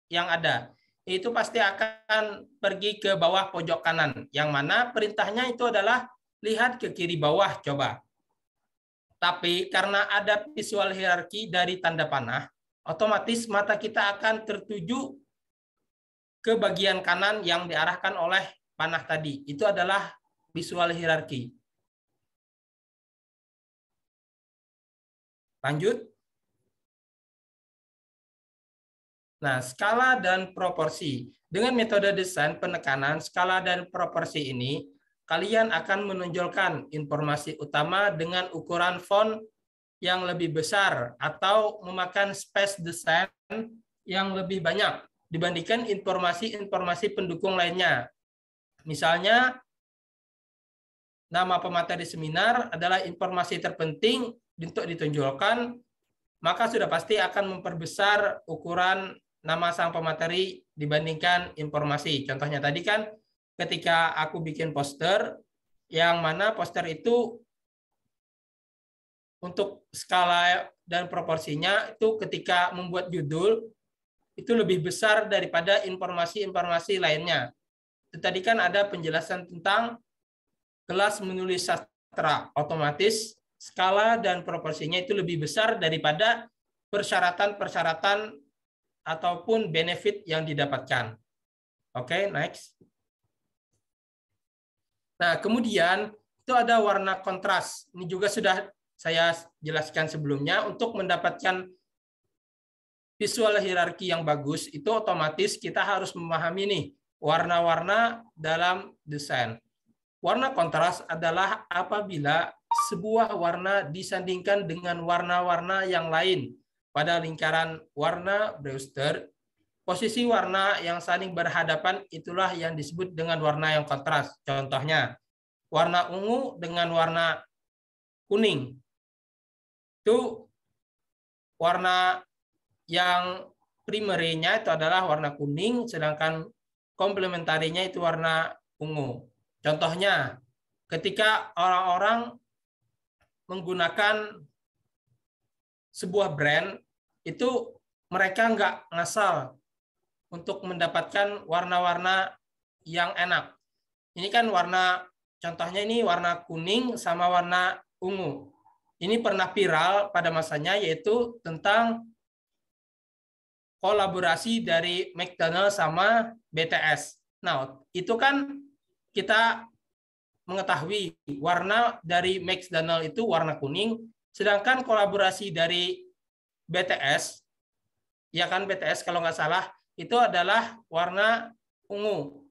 Speaker 11: yang ada. Itu pasti akan pergi ke bawah pojok kanan. Yang mana perintahnya itu adalah lihat ke kiri bawah coba. Tapi karena ada visual hierarki dari tanda panah, otomatis mata kita akan tertuju ke bagian kanan yang diarahkan oleh panah tadi. Itu adalah visual hierarki. Lanjut. Nah, skala dan proporsi. Dengan metode desain penekanan skala dan proporsi ini, kalian akan menonjolkan informasi utama dengan ukuran font yang lebih besar atau memakan space desain yang lebih banyak dibandingkan informasi-informasi pendukung lainnya. Misalnya, nama pemateri seminar adalah informasi terpenting untuk ditonjolkan, maka sudah pasti akan memperbesar ukuran nama sang pemateri dibandingkan informasi. Contohnya tadi kan, ketika aku bikin poster, yang mana poster itu untuk skala dan proporsinya itu ketika membuat judul itu lebih besar daripada informasi-informasi lainnya. Itu tadi kan ada penjelasan tentang kelas menulis sastra, otomatis skala dan proporsinya itu lebih besar daripada persyaratan-persyaratan ataupun benefit yang didapatkan. Oke, next. Nah, kemudian itu ada warna kontras. Ini juga sudah saya jelaskan sebelumnya. Untuk mendapatkan visual hierarki yang bagus, itu otomatis kita harus memahami nih warna-warna dalam desain. Warna kontras adalah apabila sebuah warna disandingkan dengan warna-warna yang lain pada lingkaran warna Brewster. Posisi warna yang saling berhadapan itulah yang disebut dengan warna yang kontras. Contohnya, warna ungu dengan warna kuning. Itu warna yang primernya itu adalah warna kuning, sedangkan komplementarinya itu warna ungu. Contohnya, ketika orang-orang menggunakan sebuah brand, itu mereka nggak ngasal untuk mendapatkan warna-warna yang enak. Ini kan warna, contohnya ini warna kuning sama warna ungu. Ini pernah viral pada masanya, yaitu tentang kolaborasi dari McDonald's sama BTS. Nah, itu kan kita mengetahui warna dari McDonald itu warna kuning, sedangkan kolaborasi dari BTS, ya kan BTS kalau nggak salah, itu adalah warna ungu.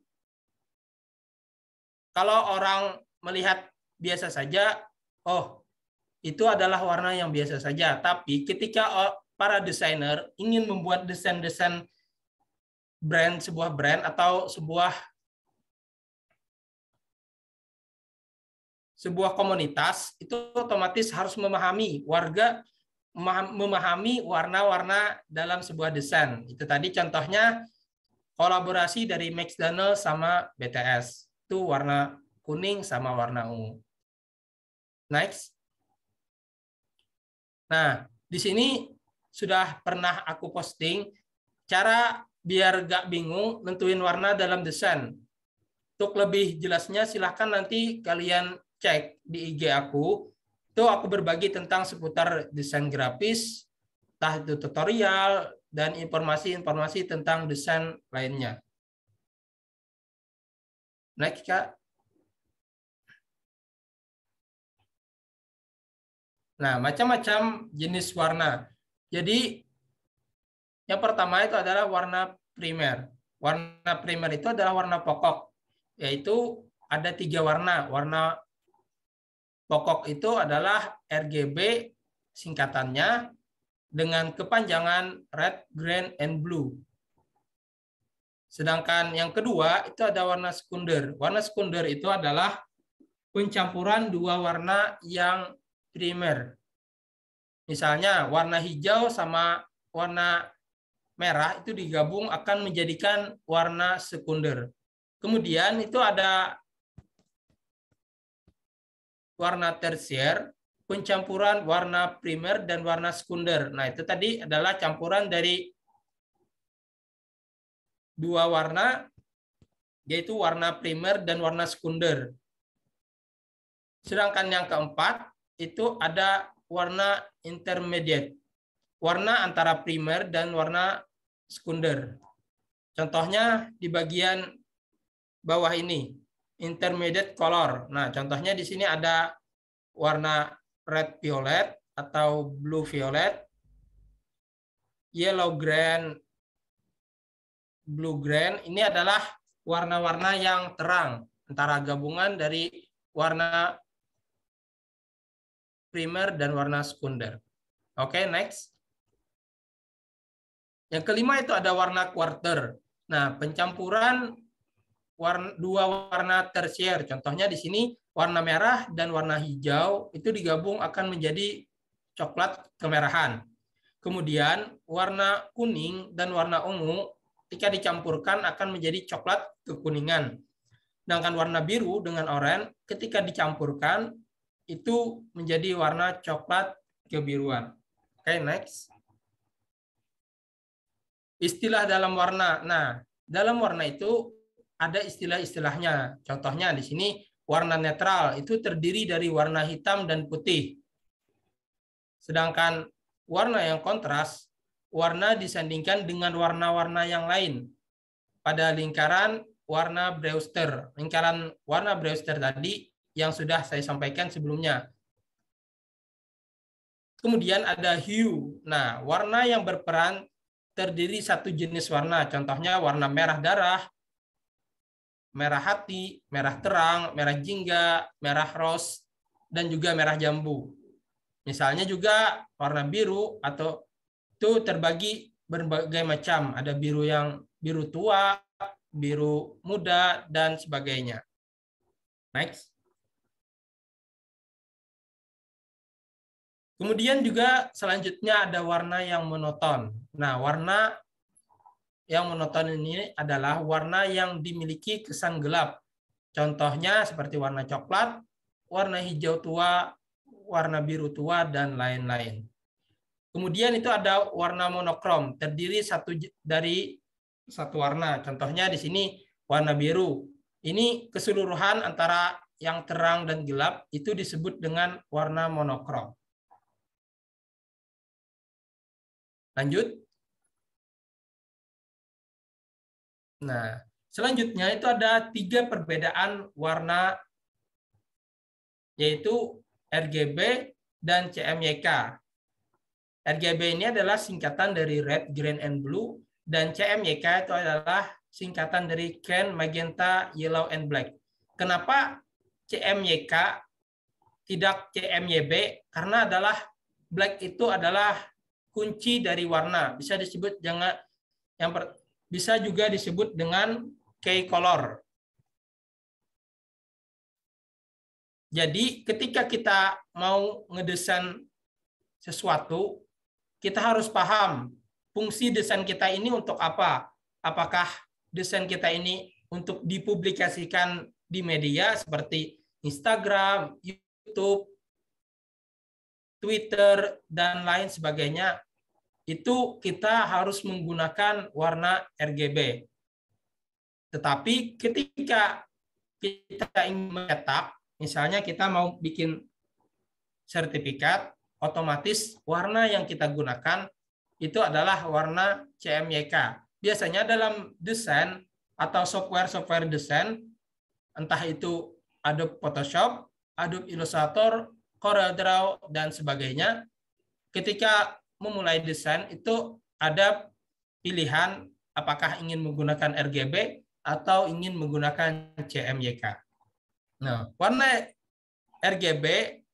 Speaker 11: Kalau orang melihat biasa saja, oh itu adalah warna yang biasa saja. Tapi ketika para desainer ingin membuat desain-desain brand, sebuah brand atau sebuah komunitas, itu otomatis harus memahami memahami warna-warna dalam sebuah desain. Itu tadi contohnya kolaborasi dari McDonald sama BTS. Itu warna kuning sama warna ungu. Next. Nah, di sini sudah pernah aku posting cara biar gak bingung nentuin warna dalam desain. Untuk lebih jelasnya silahkan nanti kalian cek di IG aku. Itu aku berbagi tentang seputar desain grafis, entah itu tutorial, dan informasi-informasi tentang desain lainnya. Next, Kak. Nah, macam-macam jenis warna. Jadi, yang pertama itu adalah warna primer. Warna primer itu adalah warna pokok, yaitu ada 3 warna. Warna pokok itu adalah RGB singkatannya dengan kepanjangan red, green, and blue. Sedangkan yang kedua itu ada warna sekunder. Warna sekunder itu adalah pencampuran 2 warna yang primer. Misalnya warna hijau sama warna merah itu digabung akan menjadikan warna sekunder. Kemudian itu ada warna tersier, pencampuran warna primer dan warna sekunder. Nah, itu tadi adalah campuran dari 2 warna, yaitu warna primer dan warna sekunder. Sedangkan yang keempat, itu ada warna intermediate, warna antara primer dan warna sekunder. Contohnya di bagian bawah ini, intermediate color. Nah, contohnya di sini ada warna red violet atau blue violet, yellow green, blue green. Ini adalah warna-warna yang terang antara gabungan dari warna primer dan warna sekunder. Oke, next. Yang kelima itu ada warna quarter. Nah, pencampuran 2 warna tersier. Contohnya di sini warna merah dan warna hijau itu digabung akan menjadi coklat kemerahan. Kemudian warna kuning dan warna ungu ketika dicampurkan akan menjadi coklat kekuningan. Sedangkan warna biru dengan oranye ketika dicampurkan itu menjadi warna coklat kebiruan. Oke, next. Istilah dalam warna. Nah, dalam warna itu ada istilah-istilahnya. Contohnya di sini warna netral itu terdiri dari warna hitam dan putih. Sedangkan warna yang kontras, warna disandingkan dengan warna-warna yang lain pada lingkaran warna Brewster. Lingkaran warna Brewster tadi yang sudah saya sampaikan sebelumnya. Kemudian ada hue. Nah, warna yang berperan terdiri 1 jenis warna. Contohnya warna merah darah, merah hati, merah terang, merah jingga, merah rose, dan juga merah jambu. Misalnya juga warna biru atau itu terbagi berbagai macam. Ada biru yang biru tua, biru muda, dan sebagainya. Next. Kemudian juga selanjutnya ada warna yang monoton. Nah, warna yang monoton ini adalah warna yang dimiliki kesan gelap. Contohnya seperti warna coklat, warna hijau tua, warna biru tua, dan lain-lain. Kemudian itu ada warna monokrom, terdiri dari satu warna. Contohnya di sini warna biru. Ini keseluruhan antara yang terang dan gelap itu disebut dengan warna monokrom. Lanjut. Nah, selanjutnya itu ada 3 perbedaan warna yaitu RGB dan CMYK. RGB ini adalah singkatan dari red, green, and blue, dan CMYK itu adalah singkatan dari can, magenta, yellow, and black. Kenapa CMYK tidak CMYB? Karena adalah black itu adalah kunci dari warna. Bisa disebut bisa juga disebut dengan key color. Jadi ketika kita mau ngedesain sesuatu, kita harus paham fungsi desain kita ini untuk apa. Apakah desain kita ini untuk dipublikasikan di media seperti Instagram, YouTube, Twitter, dan lain sebagainya. Itu kita harus menggunakan warna RGB. Tetapi ketika kita ingin mencetak, misalnya kita mau bikin sertifikat, otomatis warna yang kita gunakan itu adalah warna CMYK. Biasanya dalam desain atau software desain, entah itu Adobe Photoshop, Adobe Illustrator, CorelDRAW, dan sebagainya, ketika memulai desain itu ada pilihan apakah ingin menggunakan RGB atau ingin menggunakan CMYK. Nah, warna RGB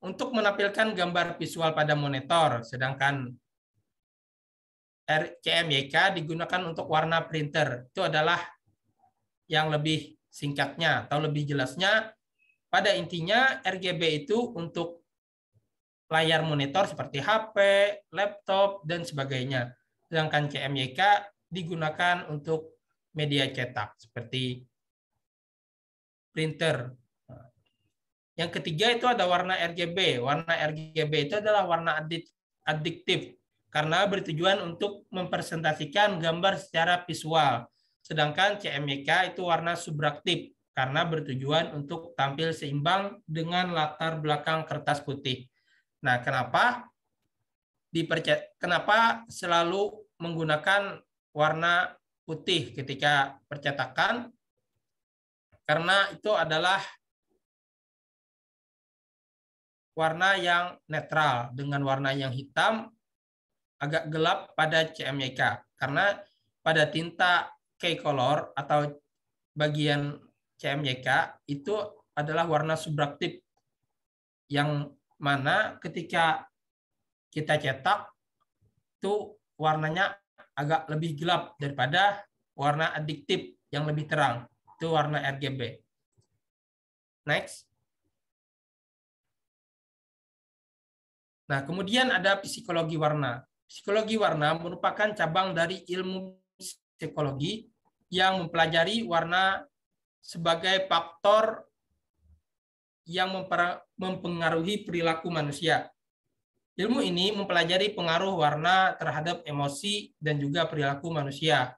Speaker 11: untuk menampilkan gambar visual pada monitor, sedangkan CMYK digunakan untuk warna printer. Itu adalah yang lebih singkatnya atau lebih jelasnya. Pada intinya RGB itu untuk layar monitor seperti HP, laptop, dan sebagainya. Sedangkan CMYK digunakan untuk media cetak seperti printer. Yang ketiga itu ada warna RGB. Warna RGB itu adalah warna adiktif karena bertujuan untuk mempresentasikan gambar secara visual. Sedangkan CMYK itu warna subtraktif karena bertujuan untuk tampil seimbang dengan latar belakang kertas putih. Nah, kenapa selalu menggunakan warna putih ketika percetakan? Karena itu adalah warna yang netral dengan warna yang hitam agak gelap pada CMYK. Karena pada tinta key color atau bagian CMYK itu adalah warna subtraktif yang mana ketika kita cetak itu warnanya agak lebih gelap daripada warna adiktif yang lebih terang. Itu warna RGB. Next. Nah, kemudian ada psikologi warna. Psikologi warna merupakan cabang dari ilmu psikologi yang mempelajari warna sebagai faktor yang mempengaruhi perilaku manusia. Ilmu ini mempelajari pengaruh warna terhadap emosi dan juga perilaku manusia.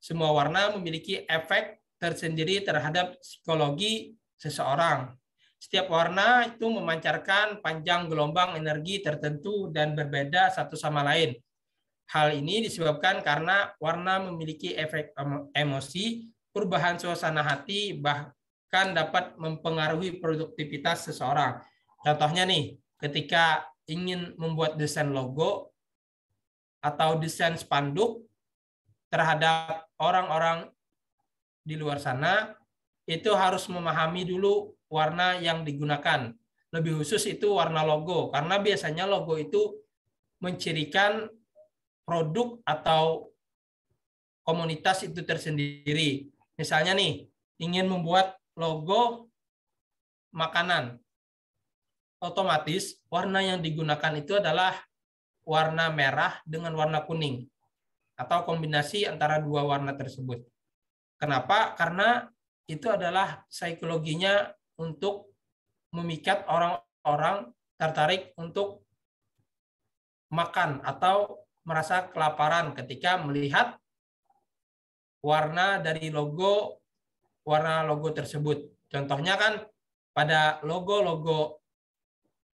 Speaker 11: Semua warna memiliki efek tersendiri terhadap psikologi seseorang. Setiap warna itu memancarkan panjang gelombang energi tertentu dan berbeda satu sama lain. Hal ini disebabkan karena warna memiliki efek emosi, perubahan suasana hati, bahkan dapat mempengaruhi produktivitas seseorang. Contohnya nih, ketika ingin membuat desain logo atau desain spanduk terhadap orang-orang di luar sana, itu harus memahami dulu warna yang digunakan. Lebih khusus itu warna logo, karena biasanya logo itu mencirikan produk atau komunitas itu tersendiri. Misalnya nih, ingin membuat logo makanan, otomatis warna yang digunakan itu adalah warna merah dengan warna kuning, atau kombinasi antara dua warna tersebut. Kenapa? Karena itu adalah psikologinya untuk memikat orang-orang tertarik untuk makan atau merasa kelaparan ketika melihat warna dari warna logo tersebut. Contohnya kan pada logo-logo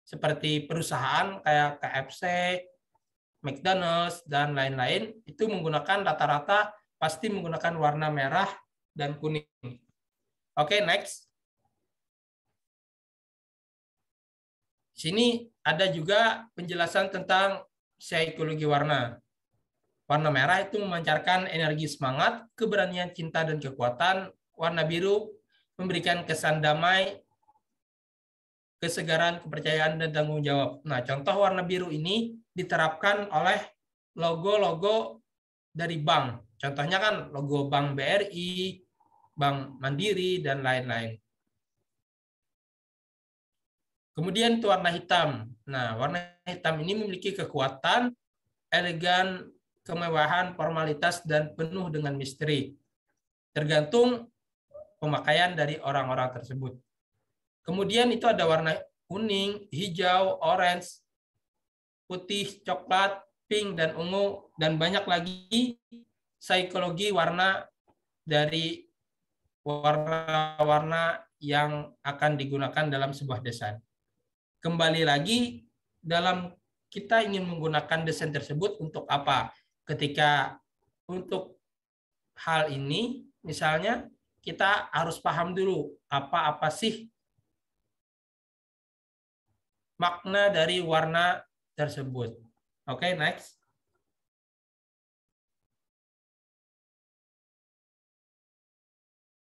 Speaker 11: seperti perusahaan kayak KFC, McDonald's, dan lain-lain, itu menggunakan rata-rata pasti menggunakan warna merah dan kuning. Oke, next. Sini ada juga penjelasan tentang psikologi warna. Warna merah itu memancarkan energi semangat, keberanian, cinta, dan kekuatan. Warna biru memberikan kesan damai, kesegaran, kepercayaan, dan tanggung jawab. Nah, contoh warna biru ini diterapkan oleh logo-logo dari bank. Contohnya kan logo Bank BRI, Bank Mandiri, dan lain-lain. Kemudian itu warna hitam. Nah, warna hitam ini memiliki kekuatan, elegan, kemewahan, formalitas, dan penuh dengan misteri. Tergantung pemakaian dari orang-orang tersebut. Kemudian itu ada warna kuning, hijau, orange, putih, coklat, pink, dan ungu, dan banyak lagi psikologi warna dari warna-warna yang akan digunakan dalam sebuah desain. Kembali lagi, dalam kita ingin menggunakan desain tersebut untuk apa? Ketika untuk hal ini, misalnya kita harus paham dulu apa-apa sih makna dari warna tersebut. Oke, next.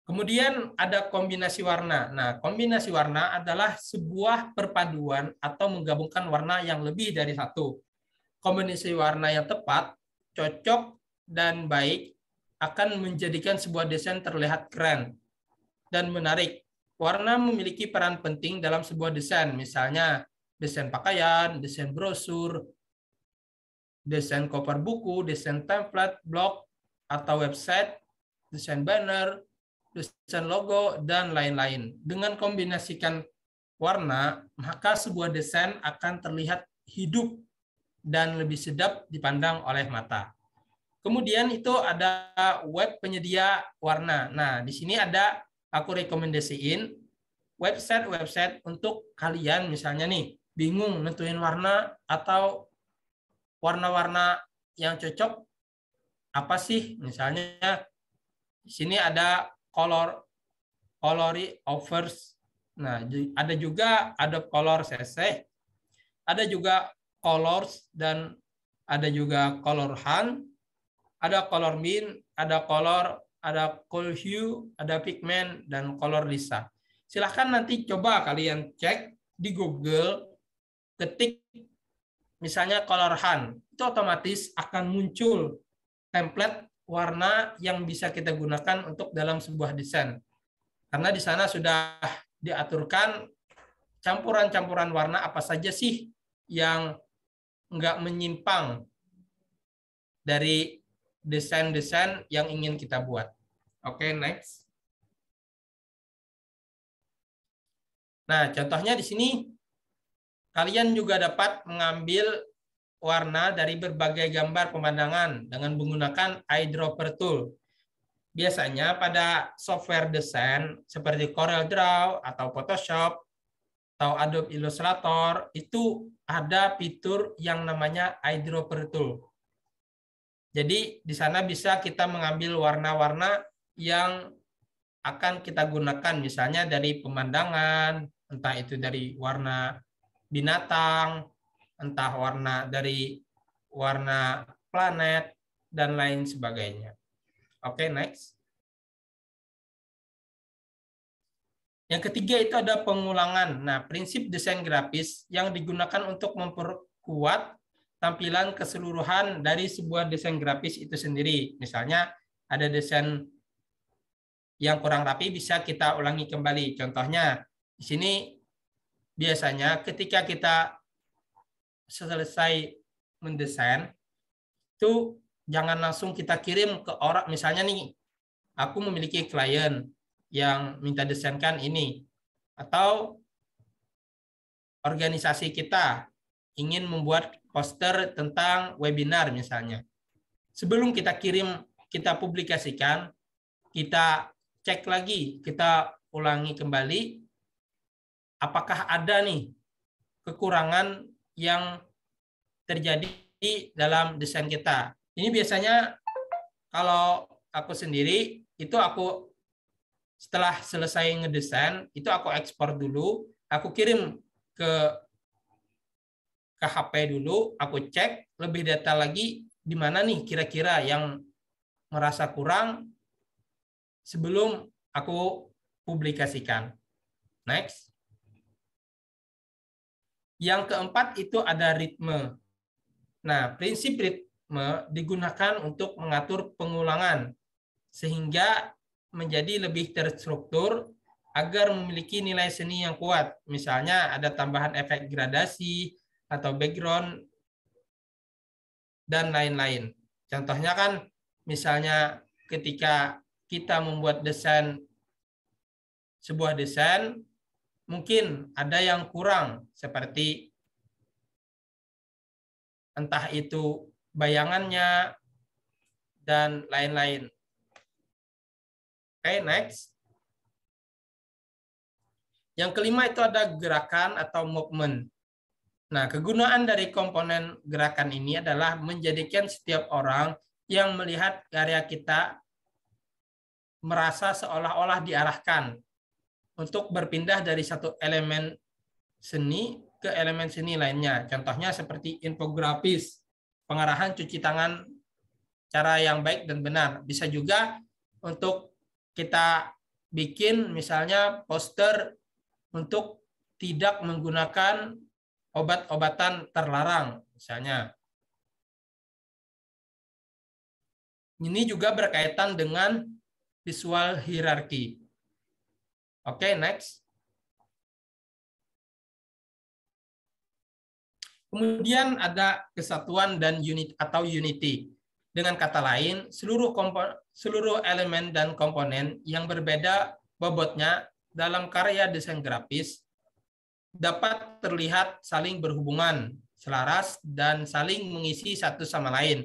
Speaker 11: Kemudian ada kombinasi warna. Nah, kombinasi warna adalah sebuah perpaduan atau menggabungkan warna yang lebih dari satu. Kombinasi warna yang tepat, cocok, dan baik akan menjadikan sebuah desain terlihat keren dan menarik. Warna memiliki peran penting dalam sebuah desain, misalnya desain pakaian, desain brosur, desain cover buku, desain template, blog, atau website, desain banner, desain logo, dan lain-lain. Dengan kombinasikan warna, maka sebuah desain akan terlihat hidup dan lebih sedap dipandang oleh mata. Kemudian itu ada web penyedia warna. Nah, di sini ada aku rekomendasiin website-website untuk kalian, misalnya nih, bingung nentuin warna atau warna-warna yang cocok apa sih? Misalnya di sini ada Colory Offers. Nah, ada juga Adobe Color CC, ada juga Colors, dan ada juga Color Hunt, ada Color Min, ada Color, ada Cool Hue, ada Pigment, dan Color Lisa. Silahkan nanti coba kalian cek di Google, ketik misalnya Color Hunt, itu otomatis akan muncul template warna yang bisa kita gunakan untuk dalam sebuah desain. Karena di sana sudah diaturkan campuran-campuran warna apa saja sih yang nggak menyimpang dari desain-desain yang ingin kita buat. Oke, next. Nah, contohnya di sini kalian juga dapat mengambil warna dari berbagai gambar pemandangan dengan menggunakan eyedropper tool. Biasanya pada software desain seperti CorelDRAW atau Photoshop atau Adobe Illustrator itu ada fitur yang namanya eyedropper tool. Jadi di sana bisa kita mengambil warna-warna yang akan kita gunakan, misalnya dari pemandangan, entah itu dari warna binatang, entah warna dari warna planet, dan lain sebagainya. Oke, next. Yang ketiga itu ada pengulangan. Nah, prinsip desain grafis yang digunakan untuk memperkuat tampilan keseluruhan dari sebuah desain grafis itu sendiri. Misalnya ada desain yang kurang rapi bisa kita ulangi kembali. Contohnya di sini biasanya ketika kita selesai mendesain itu jangan langsung kita kirim ke orang. Misalnya nih, aku memiliki klien yang minta desainkan ini, atau organisasi kita ingin membuat poster tentang webinar misalnya. Sebelum kita kirim, kita publikasikan, kita cek lagi, kita ulangi kembali, apakah ada nih kekurangan yang terjadi dalam desain kita. Ini biasanya kalau aku sendiri, itu aku setelah selesai ngedesain, itu aku ekspor dulu, aku kirim ke ke HP dulu, aku cek lebih detail lagi di mana nih kira-kira yang merasa kurang sebelum aku publikasikan. Next. Yang keempat itu ada ritme. Nah, prinsip ritme digunakan untuk mengatur pengulangan sehingga menjadi lebih terstruktur agar memiliki nilai seni yang kuat. Misalnya ada tambahan efek gradasi atau background dan lain-lain. Contohnya kan misalnya ketika kita membuat sebuah desain, mungkin ada yang kurang seperti entah itu bayangannya dan lain-lain. Oke, next. Yang kelima itu ada gerakan atau movement. Nah, kegunaan dari komponen gerakan ini adalah menjadikan setiap orang yang melihat karya kita merasa seolah-olah diarahkan untuk berpindah dari satu elemen seni ke elemen seni lainnya. Contohnya seperti infografis, pengarahan cuci tangan cara yang baik dan benar. Bisa juga untuk kita bikin misalnya poster untuk tidak menggunakan obat-obatan terlarang, misalnya. Ini juga berkaitan dengan visual hierarki. Oke, next. Kemudian ada kesatuan dan unit atau unity. Dengan kata lain, seluruh elemen dan komponen yang berbeda bobotnya dalam karya desain grafis dapat terlihat saling berhubungan, selaras, dan saling mengisi satu sama lain.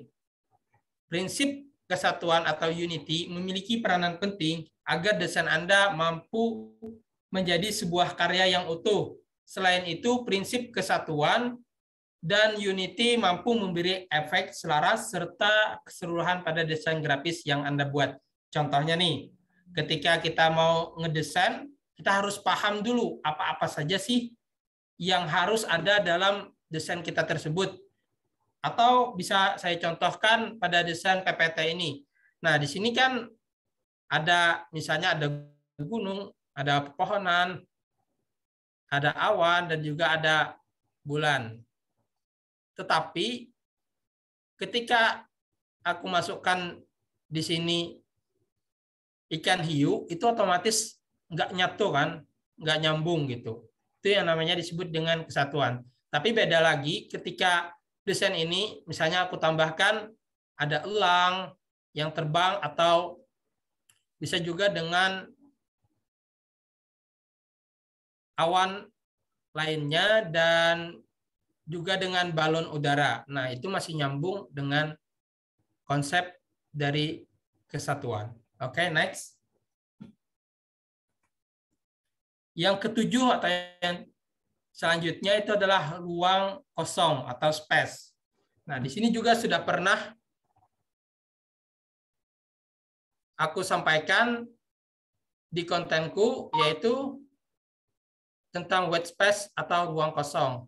Speaker 11: Prinsip kesatuan atau unity memiliki peranan penting agar desain Anda mampu menjadi sebuah karya yang utuh. Selain itu, prinsip kesatuan dan unity mampu memberi efek selaras serta keseluruhan pada desain grafis yang Anda buat. Contohnya nih, ketika kita mau ngedesain, kita harus paham dulu apa-apa saja sih yang harus ada dalam desain kita tersebut. Atau bisa saya contohkan pada desain PPT ini. Nah, di sini kan ada misalnya ada gunung, ada pepohonan, ada awan, dan juga ada bulan. Tetapi ketika aku masukkan di sini ikan hiu, itu otomatis nggak nyatu kan, nggak nyambung gitu. Itu yang namanya disebut dengan kesatuan. Tapi beda lagi ketika desain ini, misalnya aku tambahkan ada elang yang terbang atau bisa juga dengan awan lainnya dan juga dengan balon udara. Nah, itu masih nyambung dengan konsep dari kesatuan. Oke, next. Yang ketujuh atau yang selanjutnya itu adalah ruang kosong atau space. Nah, di sini juga sudah pernah aku sampaikan di kontenku, yaitu tentang white space atau ruang kosong.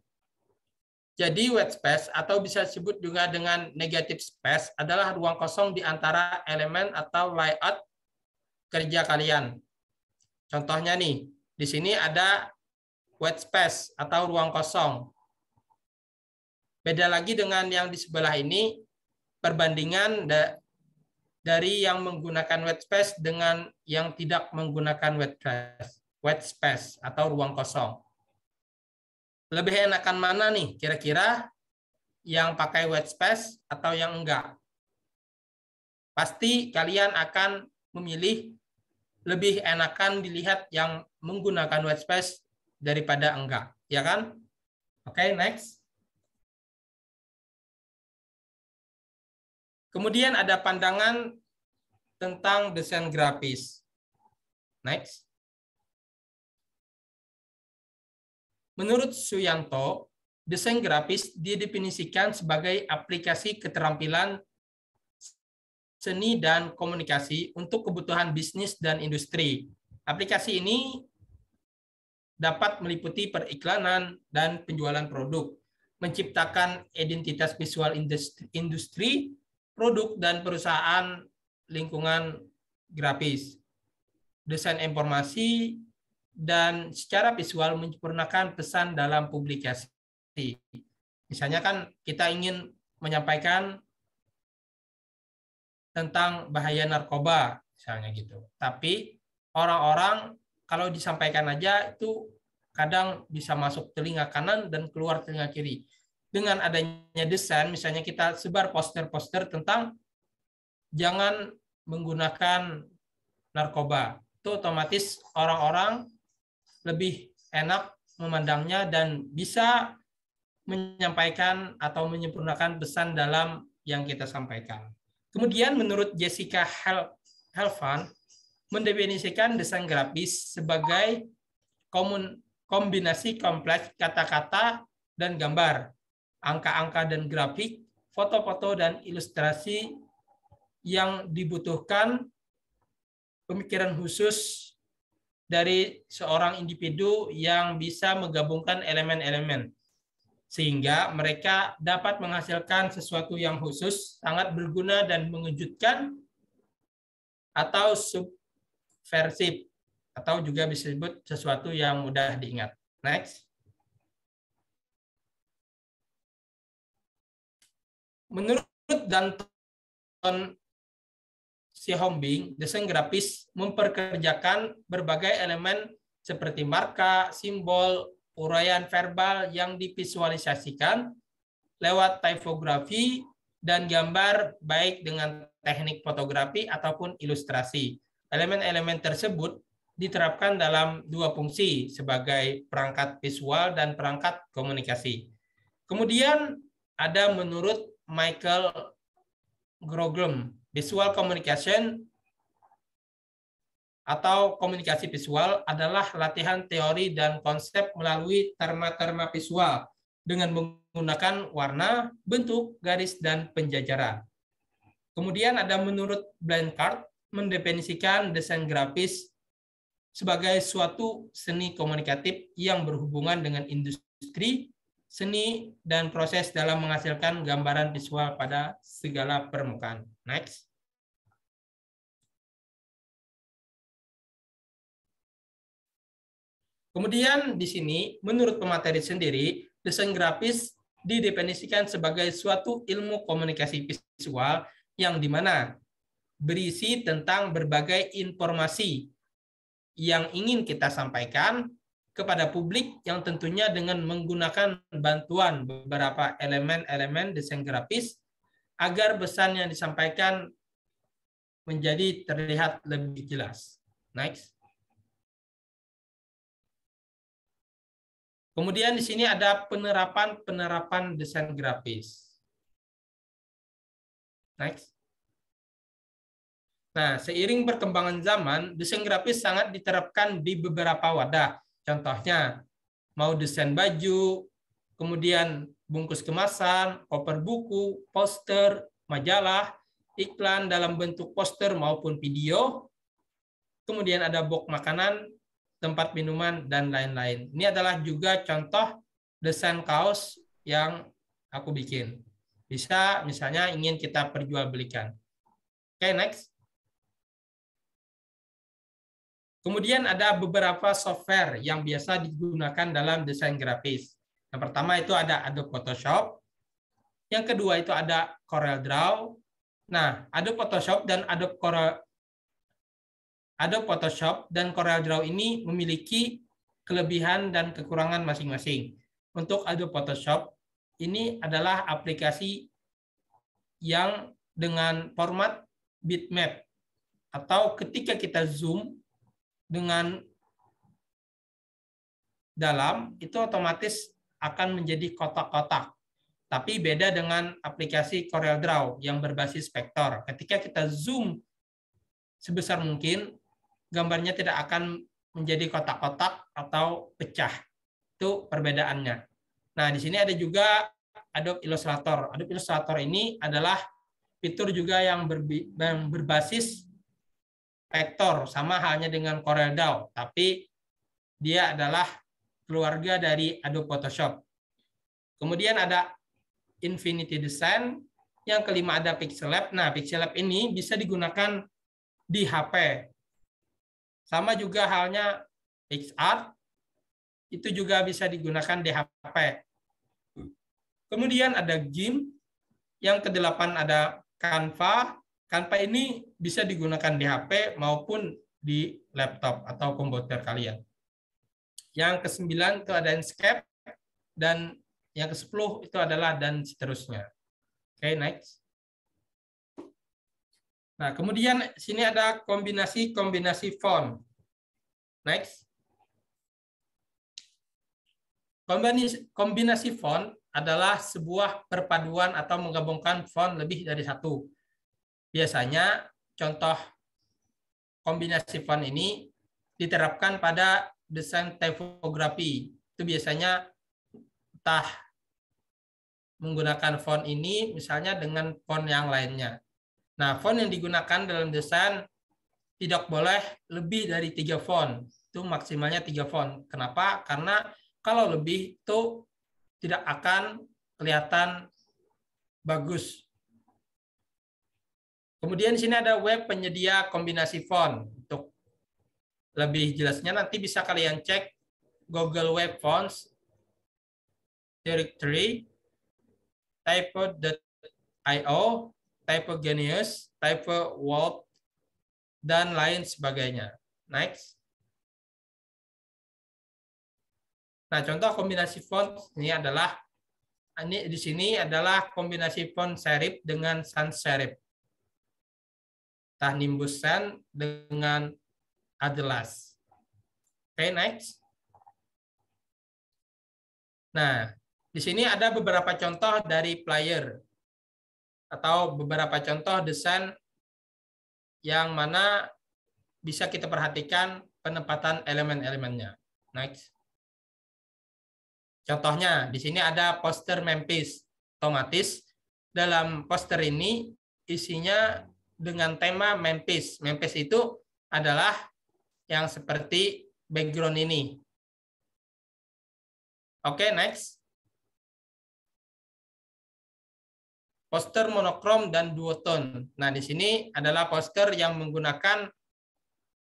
Speaker 11: Jadi white space atau bisa disebut juga dengan negative space adalah ruang kosong di antara elemen atau layout kerja kalian. Contohnya nih, di sini ada white space atau ruang kosong. Beda lagi dengan yang di sebelah ini, perbandingan dari yang menggunakan white space dengan yang tidak menggunakan white space atau ruang kosong. Lebih enakan mana nih kira-kira, yang pakai white space atau yang enggak? Pasti kalian akan memilih lebih enakan dilihat yang menggunakan white space daripada enggak, ya kan? Oke, next. Kemudian ada pandangan tentang desain grafis. Next. Menurut Suyanto, desain grafis didefinisikan sebagai aplikasi keterampilan seni dan komunikasi untuk kebutuhan bisnis dan industri. Aplikasi ini dapat meliputi periklanan dan penjualan produk, menciptakan identitas visual industri, produk, dan perusahaan lingkungan grafis, desain informasi, dan secara visual menyempurnakan pesan dalam publikasi. Misalnya kan kita ingin menyampaikan tentang bahaya narkoba, misalnya gitu. Tapi orang-orang kalau disampaikan aja itu kadang bisa masuk telinga kanan dan keluar telinga kiri. Dengan adanya desain, misalnya kita sebar poster-poster tentang jangan menggunakan narkoba, itu otomatis orang-orang lebih enak memandangnya dan bisa menyampaikan atau menyempurnakan pesan dalam yang kita sampaikan. Kemudian menurut Jessica Helfand, mendefinisikan desain grafis sebagai kombinasi kompleks kata-kata dan gambar, angka-angka dan grafik, foto-foto dan ilustrasi yang dibutuhkan pemikiran khusus dari seorang individu yang bisa menggabungkan elemen-elemen, sehingga mereka dapat menghasilkan sesuatu yang khusus, sangat berguna dan mengejutkan, atau subversif, atau juga bisa disebut sesuatu yang mudah diingat. Next. Menurut Danton Xiaombing, desain grafis memperkerjakan berbagai elemen seperti marka, simbol, uraian verbal yang divisualisasikan lewat tipografi dan gambar, baik dengan teknik fotografi ataupun ilustrasi. Elemen-elemen tersebut diterapkan dalam dua fungsi sebagai perangkat visual dan perangkat komunikasi. Kemudian ada menurut Michael Groglum, visual communication atau komunikasi visual adalah latihan teori dan konsep melalui terma-terma visual dengan menggunakan warna, bentuk, garis, dan penjajaran. Kemudian ada menurut Blanchard, mendefinisikan desain grafis sebagai suatu seni komunikatif yang berhubungan dengan industri, seni, dan proses dalam menghasilkan gambaran visual pada segala permukaan. Next. Kemudian di sini, menurut pemateri sendiri, desain grafis didefinisikan sebagai suatu ilmu komunikasi visual yang dimana berisi tentang berbagai informasi yang ingin kita sampaikan kepada publik yang tentunya dengan menggunakan bantuan beberapa elemen-elemen desain grafis agar pesan yang disampaikan menjadi terlihat lebih jelas. Next. Kemudian di sini ada penerapan desain grafis. Next. Nah, seiring perkembangan zaman, desain grafis sangat diterapkan di beberapa wadah. Contohnya, mau desain baju, kemudian bungkus kemasan, koper buku, poster, majalah, iklan dalam bentuk poster maupun video. Kemudian ada box makanan, tempat minuman, dan lain-lain. Ini adalah juga contoh desain kaos yang aku bikin. Bisa misalnya ingin kita perjualbelikan. Oke, next. Kemudian ada beberapa software yang biasa digunakan dalam desain grafis. Yang pertama itu ada Adobe Photoshop. Yang kedua itu ada CorelDRAW. Nah, Adobe Photoshop dan CorelDRAW ini memiliki kelebihan dan kekurangan masing-masing. Untuk Adobe Photoshop, ini adalah aplikasi yang dengan format bitmap, atau ketika kita zoom dengan dalam, itu otomatis akan menjadi kotak-kotak. Tapi beda dengan aplikasi CorelDRAW yang berbasis vektor. Ketika kita zoom sebesar mungkin, gambarnya tidak akan menjadi kotak-kotak atau pecah. Itu perbedaannya. Nah, di sini ada juga Adobe Illustrator. Adobe Illustrator ini adalah fitur juga yang berbasis vektor, sama halnya dengan CorelDRAW, tapi dia adalah keluarga dari Adobe Photoshop. Kemudian ada Infinity Design. Yang kelima ada Pixel Lab. Nah, Pixel Lab ini bisa digunakan di HP. Sama juga halnya PixArt, itu juga bisa digunakan di HP. Kemudian ada GIMP. Yang kedelapan ada Canva. Canva ini bisa digunakan di HP maupun di laptop atau komputer kalian. Yang ke-9 itu ada Enscape, dan yang ke-10 itu adalah dan seterusnya. Oke, next. Nah, kemudian sini ada kombinasi font. Next. Kombinasi font adalah sebuah perpaduan atau menggabungkan font lebih dari satu. Biasanya contoh kombinasi font ini diterapkan pada desain typografi. Itu biasanya entah menggunakan font ini misalnya dengan font yang lainnya. Nah, font yang digunakan dalam desain tidak boleh lebih dari 3 font. Itu maksimalnya 3 font. Kenapa? Karena kalau lebih itu tidak akan kelihatan bagus. Kemudian di sini ada web penyedia kombinasi font. Untuk lebih jelasnya nanti bisa kalian cek Google Web Fonts Directory, typo.io, Typogenius, TypoWorld, dan lain sebagainya. Next. Nah, contoh kombinasi font ini di sini adalah kombinasi font serif dengan sans serif. Nimbus Sans dengan Adelas. Oke, next. Nah, di sini ada beberapa contoh dari player atau beberapa contoh desain yang mana bisa kita perhatikan penempatan elemen-elemennya. Next. Contohnya, di sini ada poster Memphis. Otomatis dalam poster ini isinya dengan tema Memphis. Memphis itu adalah yang seperti background ini. Oke, next. Poster monokrom dan duotone. Nah, di sini adalah poster yang menggunakan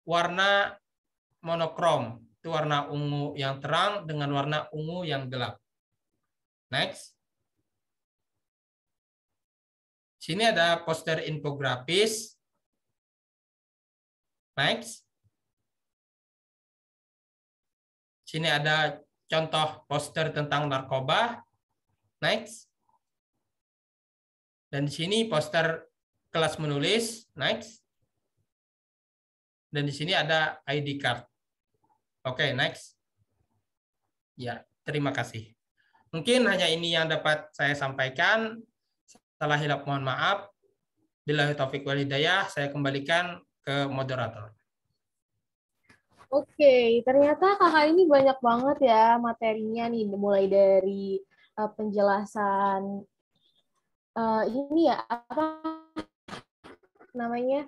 Speaker 11: warna monokrom. Itu warna ungu yang terang dengan warna ungu yang gelap. Next. Sini ada poster infografis. Next. Sini ada contoh poster tentang narkoba. Next. Dan di sini poster kelas menulis. Next. Dan di sini ada ID card. Oke, next. Ya, terima kasih. Mungkin hanya ini yang dapat saya sampaikan. Salah hilap mohon maaf. Billahi taufiq wal hidayah, saya kembalikan ke moderator.
Speaker 2: Oke, ternyata kakak ini banyak banget ya materinya nih, mulai dari penjelasan ini ya, apa namanya,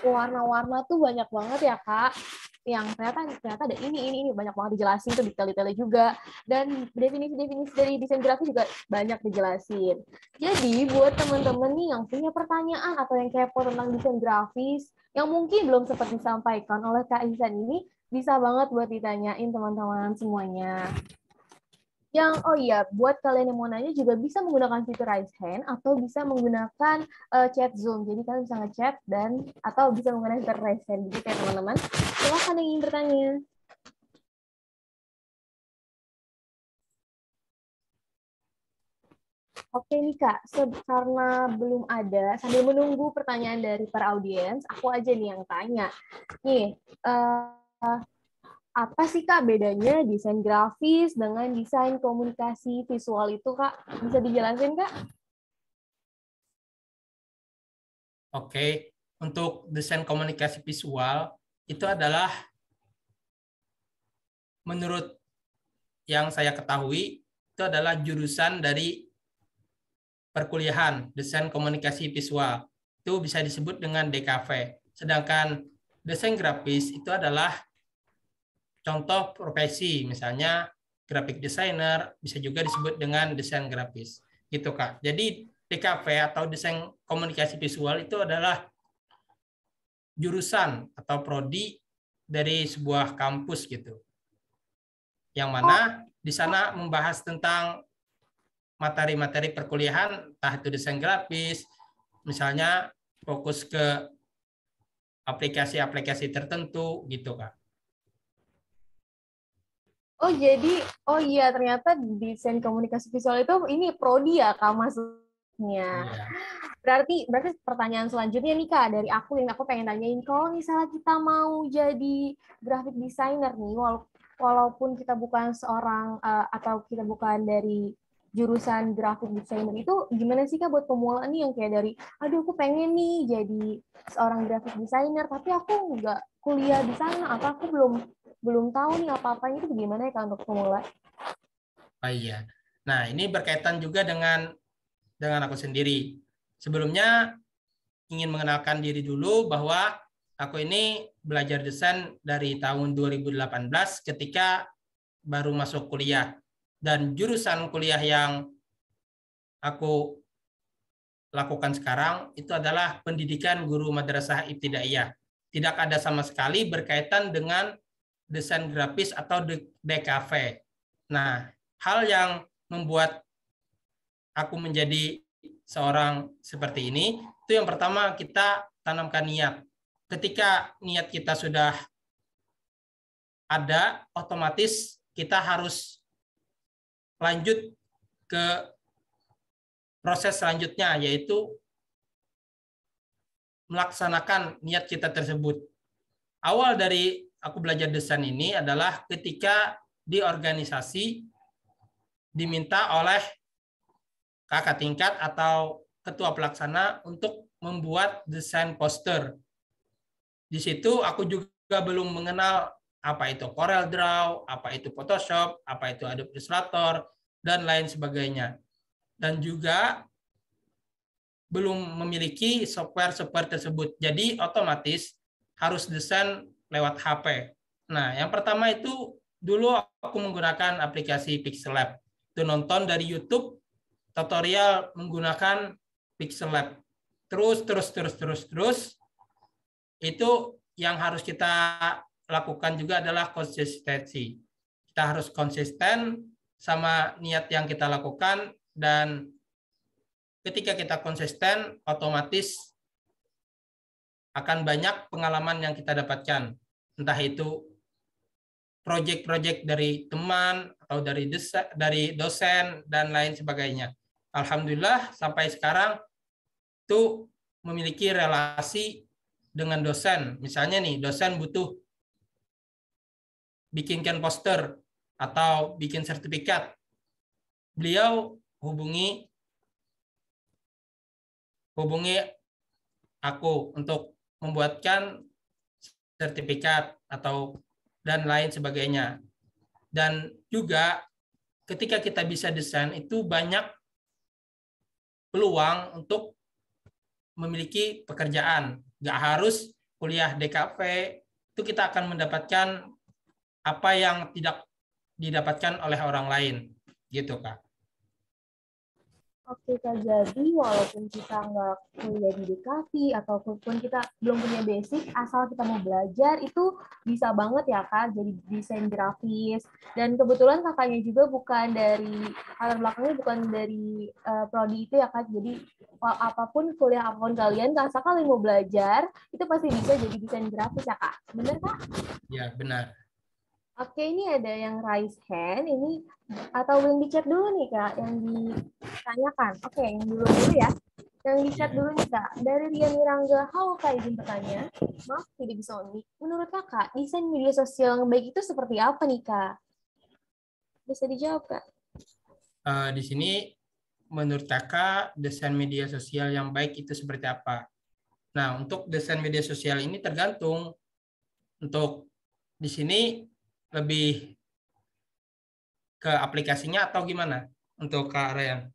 Speaker 2: warna-warna tuh banyak banget ya kak, yang ternyata ada ini banyak banget dijelasin tuh, detail-detailnya juga, dan definisi-definisi dari desain grafis juga banyak dijelasin. Jadi buat teman-teman nih yang punya pertanyaan atau yang kepo tentang desain grafis yang mungkin belum sempat disampaikan oleh Kak Ihsan ini, bisa banget buat ditanyain teman-teman semuanya. Oh iya, buat kalian yang mau nanya juga bisa menggunakan fitur raise hand atau bisa menggunakan chat Zoom. Jadi kalian bisa nge-chat atau bisa menggunakan fitur raise hand gitu ya teman-teman. Silakan yang ingin bertanya. Oke nih Kak, karena belum ada, sambil menunggu pertanyaan dari para audiens, aku aja nih yang tanya. Nih, apa sih Kak bedanya desain grafis dengan desain komunikasi visual itu Kak? Bisa dijelasin Kak?
Speaker 11: Oke, untuk desain komunikasi visual itu adalah menurut yang saya ketahui itu adalah jurusan dari perkuliahan desain komunikasi visual. Itu bisa disebut dengan DKV. Sedangkan desain grafis itu adalah contoh profesi, misalnya graphic designer, bisa juga disebut dengan desain grafis. Gitu, Kak. Jadi DKV atau desain komunikasi visual itu adalah jurusan atau prodi dari sebuah kampus gitu. Yang mana di sana membahas tentang materi-materi perkuliahan, entah itu desain grafis, misalnya fokus ke aplikasi-aplikasi tertentu gitu, Kak.
Speaker 2: Oh jadi, oh iya ternyata desain komunikasi visual itu ini prodi ya Kak maksudnya.
Speaker 11: Iya.
Speaker 2: Berarti pertanyaan selanjutnya nih Kak dari aku yang aku pengen tanyain, kalau misalnya kita mau jadi graphic designer nih, walaupun kita bukan seorang atau kita bukan dari jurusan graphic designer, itu gimana sih Kak buat pemula nih yang kayak dari, aduh aku pengen nih jadi seorang graphic designer tapi aku nggak kuliah di sana atau aku belum tahu nih apa-apanya, itu gimana ya Kak untuk pemula?
Speaker 11: Oh iya. Nah, ini berkaitan juga dengan aku sendiri. Sebelumnya ingin mengenalkan diri dulu bahwa aku ini belajar desain dari tahun 2018 ketika baru masuk kuliah. Dan jurusan kuliah yang aku lakukan sekarang itu adalah pendidikan guru madrasah ibtidaiyah. Tidak ada sama sekali berkaitan dengan desain grafis atau DKV. Nah, hal yang membuat aku menjadi seorang seperti ini, itu yang pertama kita tanamkan niat. Ketika niat kita sudah ada, otomatis kita harus lanjut ke proses selanjutnya, yaitu melaksanakan niat kita tersebut. Awal dari aku belajar desain ini adalah ketika di organisasi diminta oleh kakak tingkat atau ketua pelaksana untuk membuat desain poster. Di situ aku juga belum mengenal apa itu Corel Draw, apa itu Photoshop, apa itu Adobe Illustrator, dan lain sebagainya. Dan juga belum memiliki software-software tersebut. Jadi otomatis harus desain lewat HP. Nah, yang pertama itu dulu aku menggunakan aplikasi Pixel Lab. Itu nonton dari YouTube tutorial menggunakan Pixel Lab. Terus itu yang harus kita lakukan juga adalah konsistensi. Kita harus konsisten sama niat yang kita lakukan, dan ketika kita konsisten otomatis akan banyak pengalaman yang kita dapatkan. Entah itu proyek-proyek dari teman atau dari dosen dan lain sebagainya. Alhamdulillah sampai sekarang itu memiliki relasi dengan dosen. Misalnya nih, dosen butuh bikinkan poster atau bikin sertifikat. Beliau hubungi aku untuk membuatkan sertifikat atau dan lain sebagainya. Dan juga ketika kita bisa desain itu banyak peluang untuk memiliki pekerjaan. Nggak harus kuliah DKV, itu kita akan mendapatkan apa yang tidak didapatkan oleh orang lain. Gitu, Kak.
Speaker 2: Oke Kak, jadi walaupun kita nggak kuliah di DKV ataupun kita belum punya basic, asal kita mau belajar itu bisa banget ya Kak, jadi desain grafis. Dan kebetulan kakaknya juga bukan dari, latar belakangnya bukan dari prodi itu ya Kak, jadi apapun kuliah apapun kalian, asal kalian mau belajar, itu pasti bisa jadi desain grafis ya Kak. Benar Kak?
Speaker 11: Ya, benar.
Speaker 2: Oke, ini ada yang raise hand, ini atau yang di chat dulu nih Kak, yang ditanyakan. Oke, yang dulu ya. Yang di chat dulu nih Kak. Dari Rian Mirangga, halo Kak, izin bertanya. Maaf tidak bisa on-mic. Menurut Kakak, desain media sosial yang baik itu seperti apa nih Kak? Bisa dijawab Kak?
Speaker 11: Di sini menurut Kakak, desain media sosial yang baik itu seperti apa? Nah, untuk desain media sosial ini tergantung. Untuk di sini lebih ke aplikasinya atau gimana untuk Kak Ryan?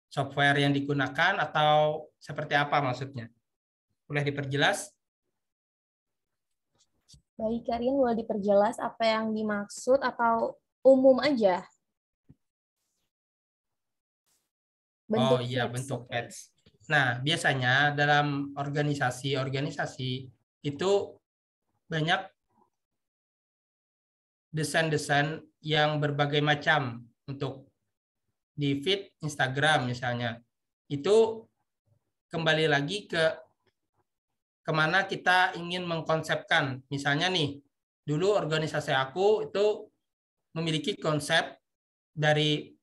Speaker 11: Software yang digunakan atau seperti apa maksudnya? Boleh diperjelas?
Speaker 2: Baik, Kak Rian, boleh diperjelas apa yang dimaksud atau umum aja.
Speaker 11: Oh
Speaker 2: Bentuk
Speaker 11: iya,
Speaker 2: feeds.
Speaker 11: bentuk ads. Nah, biasanya dalam organisasi-organisasi itu banyak desain-desain yang berbagai macam untuk di feed Instagram misalnya. Itu kembali lagi ke kemana kita ingin mengkonsepkan. Misalnya nih, dulu organisasi aku itu memiliki konsep dari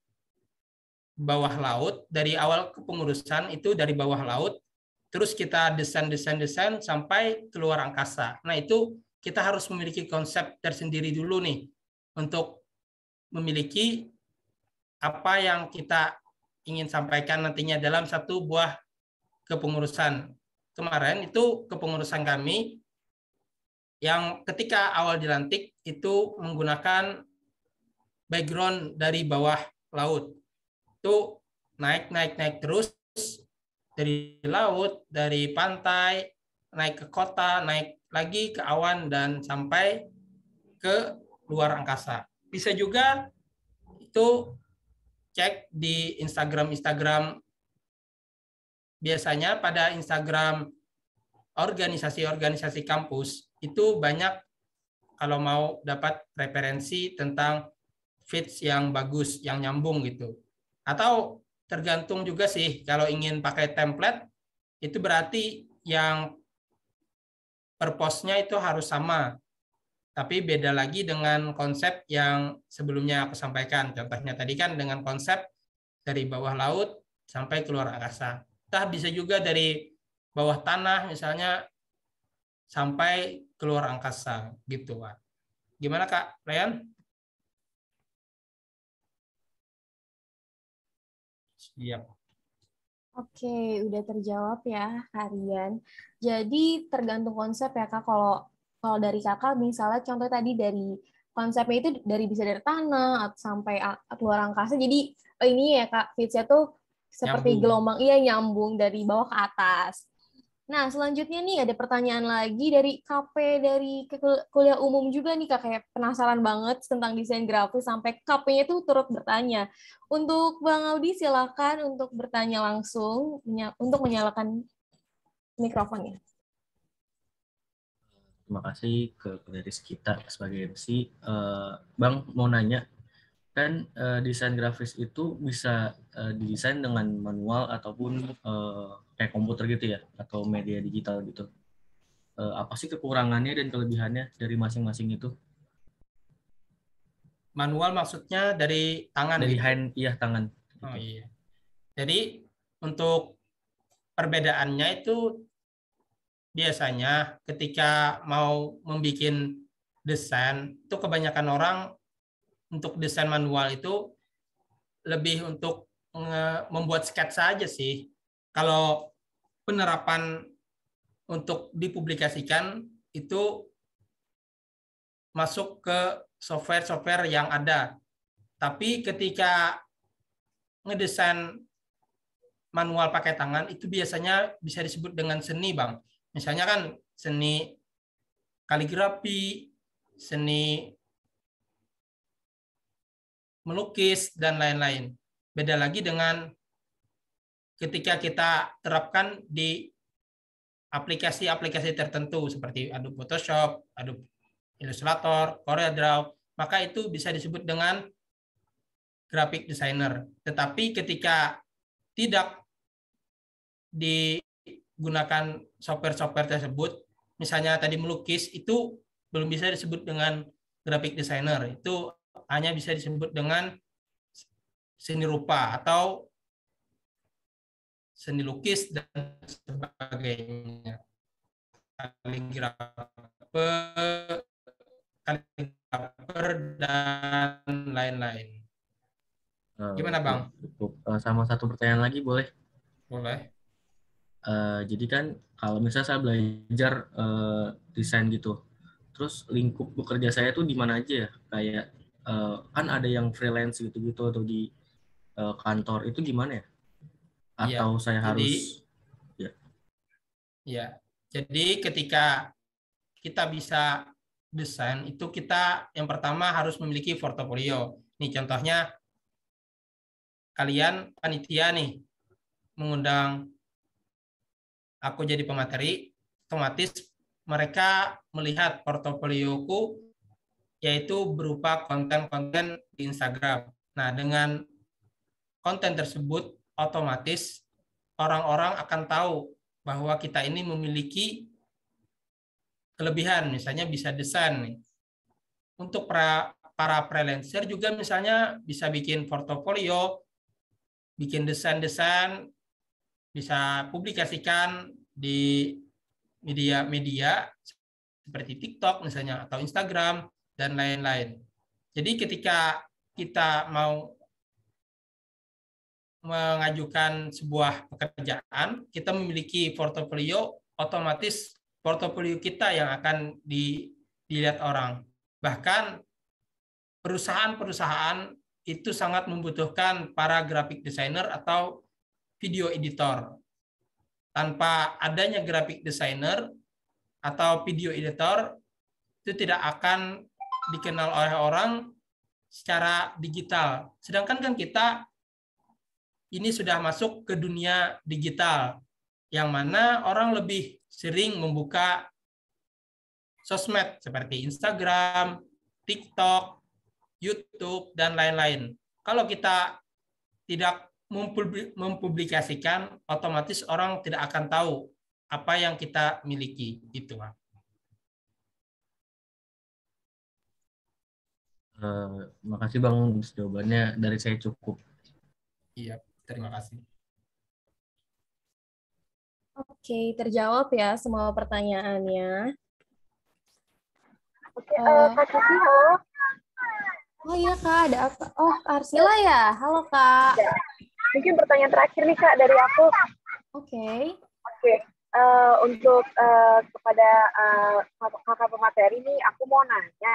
Speaker 11: bawah laut, dari awal kepengurusan itu dari bawah laut, terus kita desain sampai keluar angkasa. Nah itu kita harus memiliki konsep tersendiri dulu nih untuk memiliki apa yang kita ingin sampaikan nantinya dalam satu buah kepengurusan. Kemarin itu kepengurusan kami yang ketika awal dilantik itu menggunakan background dari bawah laut. Itu naik terus dari laut, dari pantai, naik ke kota, naik lagi ke awan, dan sampai ke luar angkasa. Bisa juga itu cek di Instagram. Biasanya pada Instagram organisasi kampus itu banyak kalau mau dapat referensi tentang feeds yang bagus, yang nyambung gitu. Atau tergantung juga sih, kalau ingin pakai template, itu berarti yang per postnya itu harus sama. Tapi beda lagi dengan konsep yang sebelumnya aku sampaikan. Contohnya tadi kan dengan konsep dari bawah laut sampai keluar angkasa. Entah bisa juga dari bawah tanah misalnya sampai keluar angkasa gitu. Gimana Kak Ryan? Siap.
Speaker 2: Oke, udah terjawab ya, Harian. Jadi tergantung konsep ya, Kak. Kalau dari Kakak, misalnya contoh tadi dari konsepnya itu bisa dari tanah sampai keluar angkasa. Jadi ini ya, Kak, feeds-nya tuh seperti gelombang, iya nyambung dari bawah ke atas. Nah, selanjutnya nih ada pertanyaan lagi dari KP dari kuliah umum juga nih, Kak. Kayak penasaran banget tentang desain grafis sampai KP-nya tuh turut bertanya. Untuk Bang Audi, silakan untuk bertanya langsung untuk menyalakan mikrofonnya.
Speaker 6: Terima kasih ke penulis kita sebagai MC. Bang, mau nanya, kan desain grafis itu bisa didesain dengan manual ataupun kayak komputer gitu ya, atau media digital gitu. Apa sih kekurangannya dan kelebihannya dari masing-masing itu?
Speaker 11: Manual maksudnya dari tangan?
Speaker 6: Dari
Speaker 11: gitu?
Speaker 6: hand, iya tangan.
Speaker 11: Oh iya. Jadi untuk perbedaannya itu biasanya ketika mau membuat desain, itu kebanyakan orang untuk desain manual itu lebih untuk membuat sketsa aja sih. Kalau penerapan untuk dipublikasikan itu masuk ke software yang ada. Tapi ketika ngedesain manual pakai tangan itu biasanya bisa disebut dengan seni, Bang. Misalnya kan seni kaligrafi, seni melukis, dan lain-lain. Beda lagi dengan ketika kita terapkan di aplikasi-aplikasi tertentu seperti Adobe Photoshop, Adobe Illustrator, CorelDRAW, maka itu bisa disebut dengan graphic designer. Tetapi ketika tidak digunakan software-software tersebut, misalnya tadi melukis, itu belum bisa disebut dengan graphic designer. Itu hanya bisa disebut dengan seni rupa atau seni lukis dan sebagainya. Kaligrafer dan lain-lain. Gimana Bang?
Speaker 6: Sama satu pertanyaan lagi boleh?
Speaker 11: Boleh.
Speaker 6: Jadi kan kalau misalnya saya belajar desain gitu, terus lingkup bekerja saya tuh di mana aja ya? Kayak kan ada yang freelance gitu-gitu atau di kantor, itu gimana ya? Atau saya harus
Speaker 11: ya. Jadi ketika kita bisa desain itu kita yang pertama harus memiliki portofolio. Nih contohnya kalian panitia nih mengundang aku jadi pemateri, otomatis mereka melihat portofolioku yaitu berupa konten-konten di Instagram. Nah, dengan konten tersebut otomatis orang-orang akan tahu bahwa kita ini memiliki kelebihan, misalnya bisa desain nih. Untuk para freelancer juga misalnya bisa bikin portofolio, bikin desain-desain, bisa publikasikan di media-media seperti TikTok misalnya atau Instagram dan lain-lain. Jadi ketika kita mau mengajukan sebuah pekerjaan, kita memiliki portofolio, otomatis portofolio kita yang akan dilihat orang. Bahkan perusahaan-perusahaan itu sangat membutuhkan para graphic designer atau video editor. Tanpa adanya graphic designer atau video editor, itu tidak akan dikenal oleh orang secara digital. Sedangkan kan kita ini sudah masuk ke dunia digital, yang mana orang lebih sering membuka sosmed seperti Instagram, TikTok, YouTube, dan lain-lain. Kalau kita tidak mempublikasikan, otomatis orang tidak akan tahu apa yang kita miliki. Itu, Pak.
Speaker 6: Makasih Bang, jawabannya dari saya cukup.
Speaker 11: Iya, terima kasih.
Speaker 2: Oke, terjawab ya semua pertanyaannya.
Speaker 1: Oke, Kak Cici, halo.
Speaker 2: Oh iya Kak, ada apa? Oh, Arsila ya? Halo Kak.
Speaker 1: Ya. Mungkin pertanyaan terakhir nih Kak dari aku.
Speaker 2: Oke.
Speaker 1: Untuk kepada kakak pemateri nih, aku mau nanya,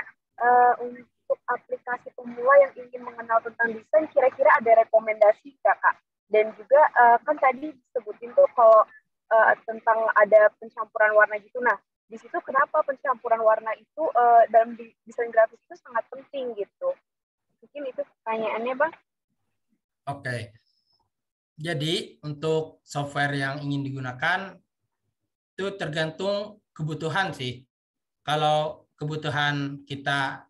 Speaker 1: untuk aplikasi pemula yang ingin mengenal tentang desain, kira-kira ada rekomendasi nggak Kak? Dan juga kan tadi disebutin tuh kalau tentang ada pencampuran warna gitu. Nah, di situ kenapa pencampuran warna itu dalam desain grafis itu sangat penting gitu? Mungkin itu pertanyaannya, Bang.
Speaker 11: Oke. Jadi untuk software yang ingin digunakan itu tergantung kebutuhan sih. Kalau kebutuhan kita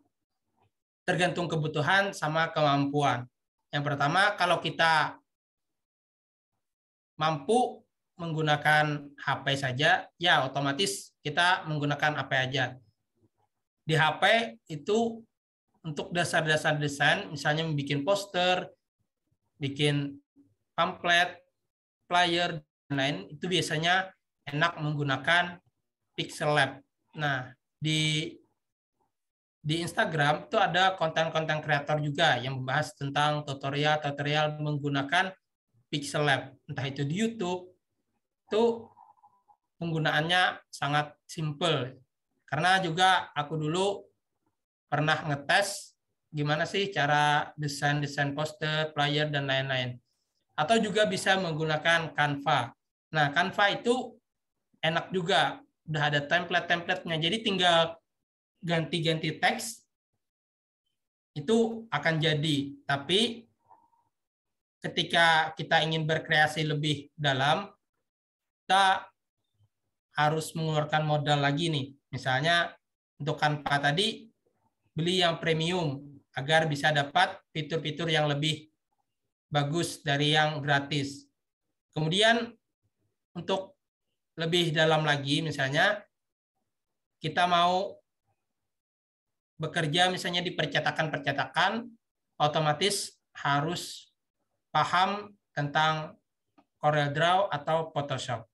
Speaker 11: tergantung kebutuhan sama kemampuan. Yang pertama, kalau kita mampu menggunakan HP saja, ya otomatis kita menggunakan HP aja. Di HP itu untuk dasar-dasar desain, misalnya membuat poster, bikin pamflet, flyer, dan lain, itu biasanya enak menggunakan Pixel Lab. Nah, di Instagram itu ada konten-konten kreator juga yang membahas tentang tutorial menggunakan Pixel Lab. Entah itu di YouTube, itu penggunaannya sangat simple. Karena juga aku dulu pernah ngetes gimana sih cara desain poster, flyer, dan lain-lain. Atau juga bisa menggunakan Canva. Nah, Canva itu enak juga. Udah ada template-templatenya. Jadi tinggal ganti-ganti teks, itu akan jadi. Tapi ketika kita ingin berkreasi lebih dalam, kita harus mengeluarkan modal lagi nih. Misalnya untuk Canva tadi, beli yang premium agar bisa dapat fitur-fitur yang lebih bagus dari yang gratis. Kemudian untuk lebih dalam lagi, misalnya kita mau bekerja misalnya di percetakan, otomatis harus paham tentang CorelDRAW atau Photoshop.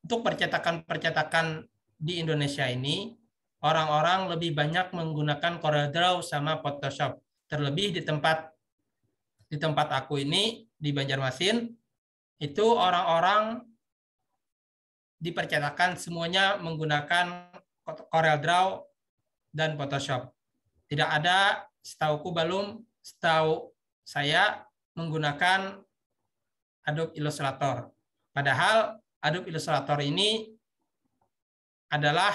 Speaker 11: Untuk percetakan di Indonesia ini, orang-orang lebih banyak menggunakan CorelDRAW sama Photoshop. Terlebih di tempat aku ini, di Banjarmasin, itu orang-orang di percetakan semuanya menggunakan CorelDRAW dan Photoshop. Tidak ada, setahu saya menggunakan Adobe Illustrator. Padahal Adobe Illustrator ini adalah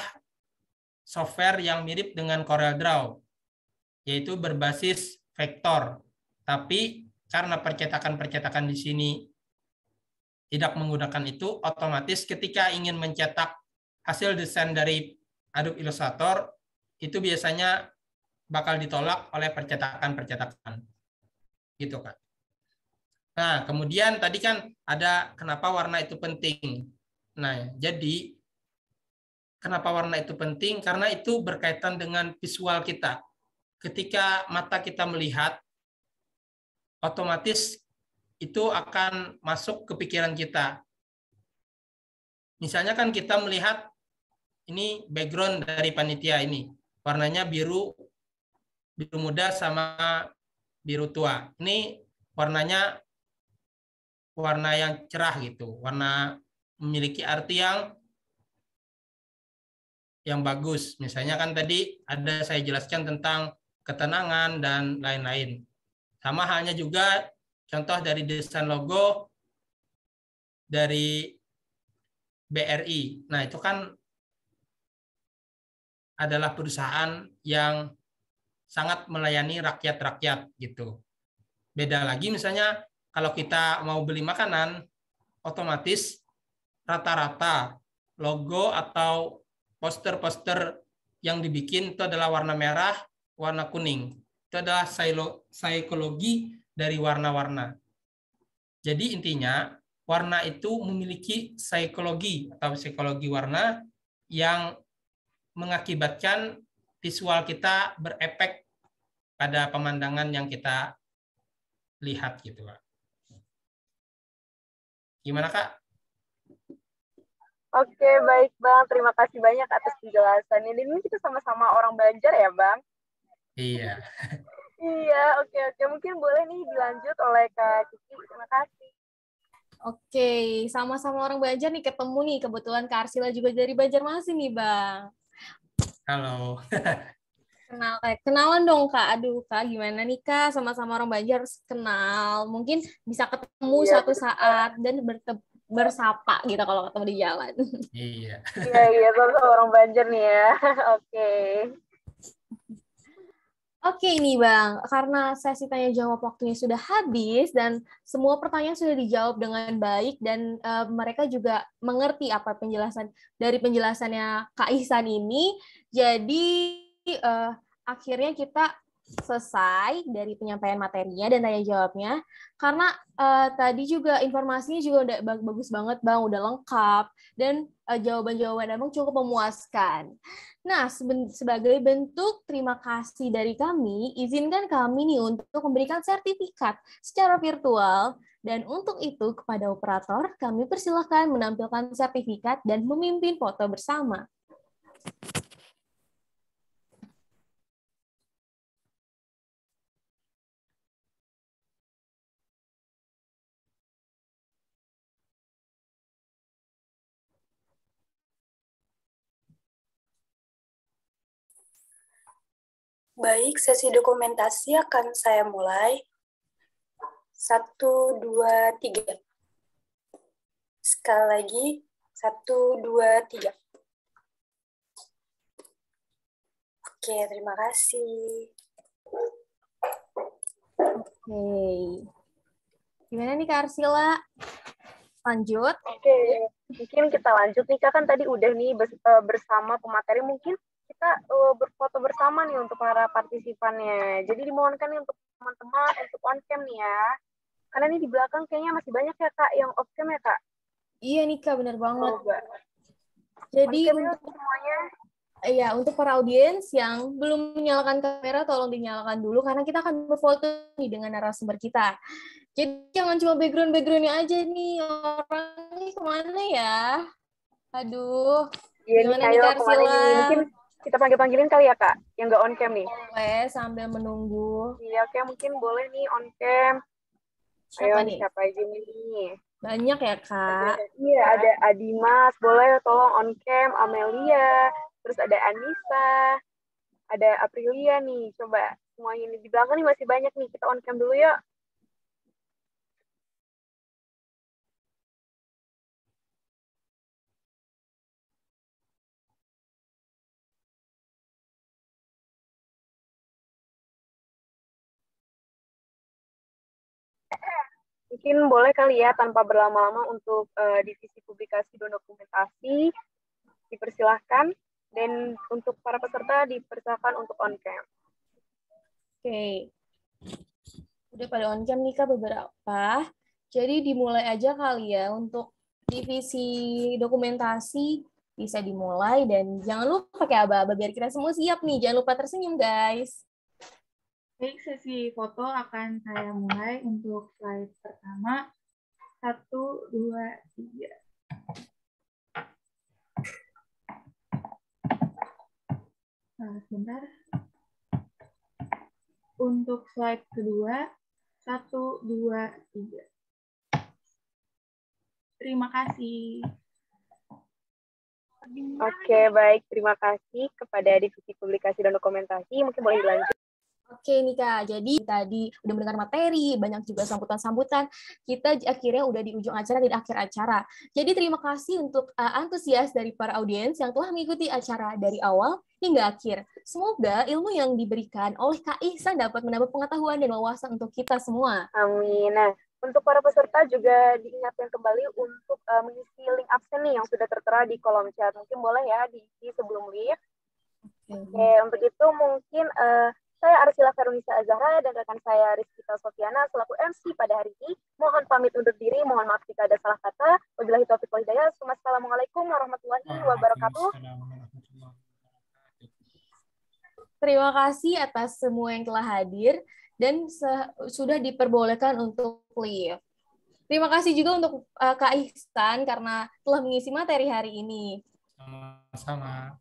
Speaker 11: software yang mirip dengan CorelDRAW, yaitu berbasis vektor. Tapi karena percetakan-percetakan di sini tidak menggunakan itu, otomatis ketika ingin mencetak hasil desain dari Adobe Illustrator, itu biasanya bakal ditolak oleh percetakan-percetakan. Gitu, Kak. Nah, kemudian tadi kan ada kenapa warna itu penting. Nah, jadi kenapa warna itu penting? Karena itu berkaitan dengan visual kita. Ketika mata kita melihat, otomatis itu akan masuk ke pikiran kita. Misalnya kan kita melihat ini background dari panitia ini. Warnanya biru muda sama biru tua. Ini warnanya warna yang cerah gitu, warna memiliki arti yang bagus. Misalnya kan tadi ada saya jelaskan tentang ketenangan dan lain-lain. Sama halnya juga contoh dari desain logo dari BRI. Nah, itu kan adalah perusahaan yang sangat melayani rakyat-rakyat gitu. Beda lagi misalnya kalau kita mau beli makanan, otomatis rata-rata logo atau poster-poster yang dibikin itu adalah warna merah, warna kuning. Itu adalah psikologi dari warna-warna. Jadi intinya, warna itu memiliki psikologi atau psikologi warna yang mengakibatkan visual kita berefek pada pemandangan yang kita lihat gitu, Pak. Gimana, Kak?
Speaker 1: Oke, baik Bang. Terima kasih banyak atas penjelasannya. Dan ini kita sama-sama orang Banjar ya, Bang?
Speaker 11: Iya.
Speaker 1: Iya, oke. Mungkin boleh nih dilanjut oleh Kak Kiki. Terima kasih.
Speaker 2: Oke, sama-sama orang Banjar nih ketemu nih. Kebetulan Kak Arsila juga dari Banjarmasin nih, Bang.
Speaker 11: Halo.
Speaker 2: Kenalan dong, Kak. Aduh, Kak, gimana nih, Kak? Sama-sama orang Banjar kenal. Mungkin bisa ketemu suatu saat dan bersapa gitu kalau ketemu di jalan.
Speaker 11: Iya.
Speaker 1: Iya, sama orang Banjar nih ya. Oke.
Speaker 2: Oke nih Bang, karena sesi tanya jawab waktunya sudah habis dan semua pertanyaan sudah dijawab dengan baik dan mereka juga mengerti apa penjelasannya Kak Ihsan ini. Jadi akhirnya kita selesai dari penyampaian materinya dan tanya jawabnya. Karena tadi juga informasinya juga udah bagus banget Bang, udah lengkap dan jawaban-jawaban Abang cukup memuaskan. Nah, sebagai bentuk terima kasih dari kami, izinkan kami nih untuk memberikan sertifikat secara virtual. Dan untuk itu, kepada operator, kami persilahkan menampilkan sertifikat dan memimpin foto bersama.
Speaker 12: Baik, sesi dokumentasi akan saya mulai. 1, 2, 3. Sekali lagi, 1, 2, 3. Oke, terima kasih.
Speaker 2: Oke. Gimana nih Kak Arsila? Lanjut.
Speaker 1: Oke, mungkin kita lanjut nih Kak, kan tadi udah nih bersama pemateri, mungkin kita berfoto bersama nih untuk para partisipannya. Jadi dimohonkan nih untuk teman-teman untuk on cam nih ya. Karena ini di belakang kayaknya masih banyak ya Kak yang off cam ya Kak.
Speaker 2: Iya nih Kak, benar banget.
Speaker 1: Jadi
Speaker 2: untuk
Speaker 1: semuanya.
Speaker 2: Iya, untuk para audiens yang belum menyalakan kamera, tolong dinyalakan dulu karena kita akan berfoto nih dengan narasumber kita. Jadi jangan cuma background-backgroundnya aja nih, orang ini kemana ya? Aduh,
Speaker 1: iya
Speaker 2: gimana
Speaker 1: nih,
Speaker 2: nih
Speaker 1: ayo,
Speaker 2: Kak Arsila?
Speaker 1: Mungkin kita panggil-panggilin kali ya Kak, yang nggak on cam nih.
Speaker 2: Boleh, sambil menunggu.
Speaker 1: Iya, oke, mungkin boleh nih on cam.
Speaker 2: Siapa
Speaker 1: ayo
Speaker 2: nih?
Speaker 1: Siapa aja nih?
Speaker 2: Banyak ya Kak?
Speaker 1: Iya, ada Adimas, boleh tolong on cam, Amelia, terus ada Anissa, ada Aprilia nih, coba semuanya nih di belakang nih masih banyak nih, kita on cam dulu ya. Mungkin boleh kali ya tanpa berlama-lama untuk divisi publikasi dan dokumentasi dipersilahkan, dan untuk para peserta dipersilahkan untuk on cam.
Speaker 2: Oke. Udah pada on cam nih Kak beberapa. Jadi dimulai aja kali ya untuk divisi dokumentasi bisa dimulai, dan jangan lupa pakai aba-aba biar kita semua siap nih. Jangan lupa tersenyum guys.
Speaker 4: Baik, sesi foto akan saya mulai untuk slide pertama. 1, 2, 3. Sebentar. Untuk slide kedua, 1, 2, 3. Terima kasih.
Speaker 1: Oke, baik. Terima kasih kepada divisi publikasi dan dokumentasi. Mungkin boleh dilanjut.
Speaker 2: Oke nih Kak, jadi tadi udah mendengar materi, banyak juga sambutan-sambutan. Kita akhirnya udah di ujung acara dan akhir acara. Jadi terima kasih untuk antusias dari para audiens yang telah mengikuti acara dari awal hingga akhir. Semoga ilmu yang diberikan oleh Kak Ihsan dapat menambah pengetahuan dan wawasan untuk kita semua.
Speaker 1: Amin. Nah, untuk para peserta juga diingatkan kembali untuk mengisi link absen nih yang sudah tertera di kolom chat. Mungkin boleh ya diisi sebelum live. Oke, untuk itu mungkin saya Arsila Ferunisa Azahra dan rekan saya Rizkita Sofiana selaku MC pada hari ini. Mohon pamit undur diri, mohon maaf jika ada salah kata. Wabillahi taufiq wal hidayah. Assalamualaikum warahmatullahi wabarakatuh.
Speaker 2: Terima kasih atas semua yang telah hadir dan sudah diperbolehkan untuk live. Terima kasih juga untuk Kak Ihsan karena telah mengisi materi hari ini.
Speaker 11: Sama-sama.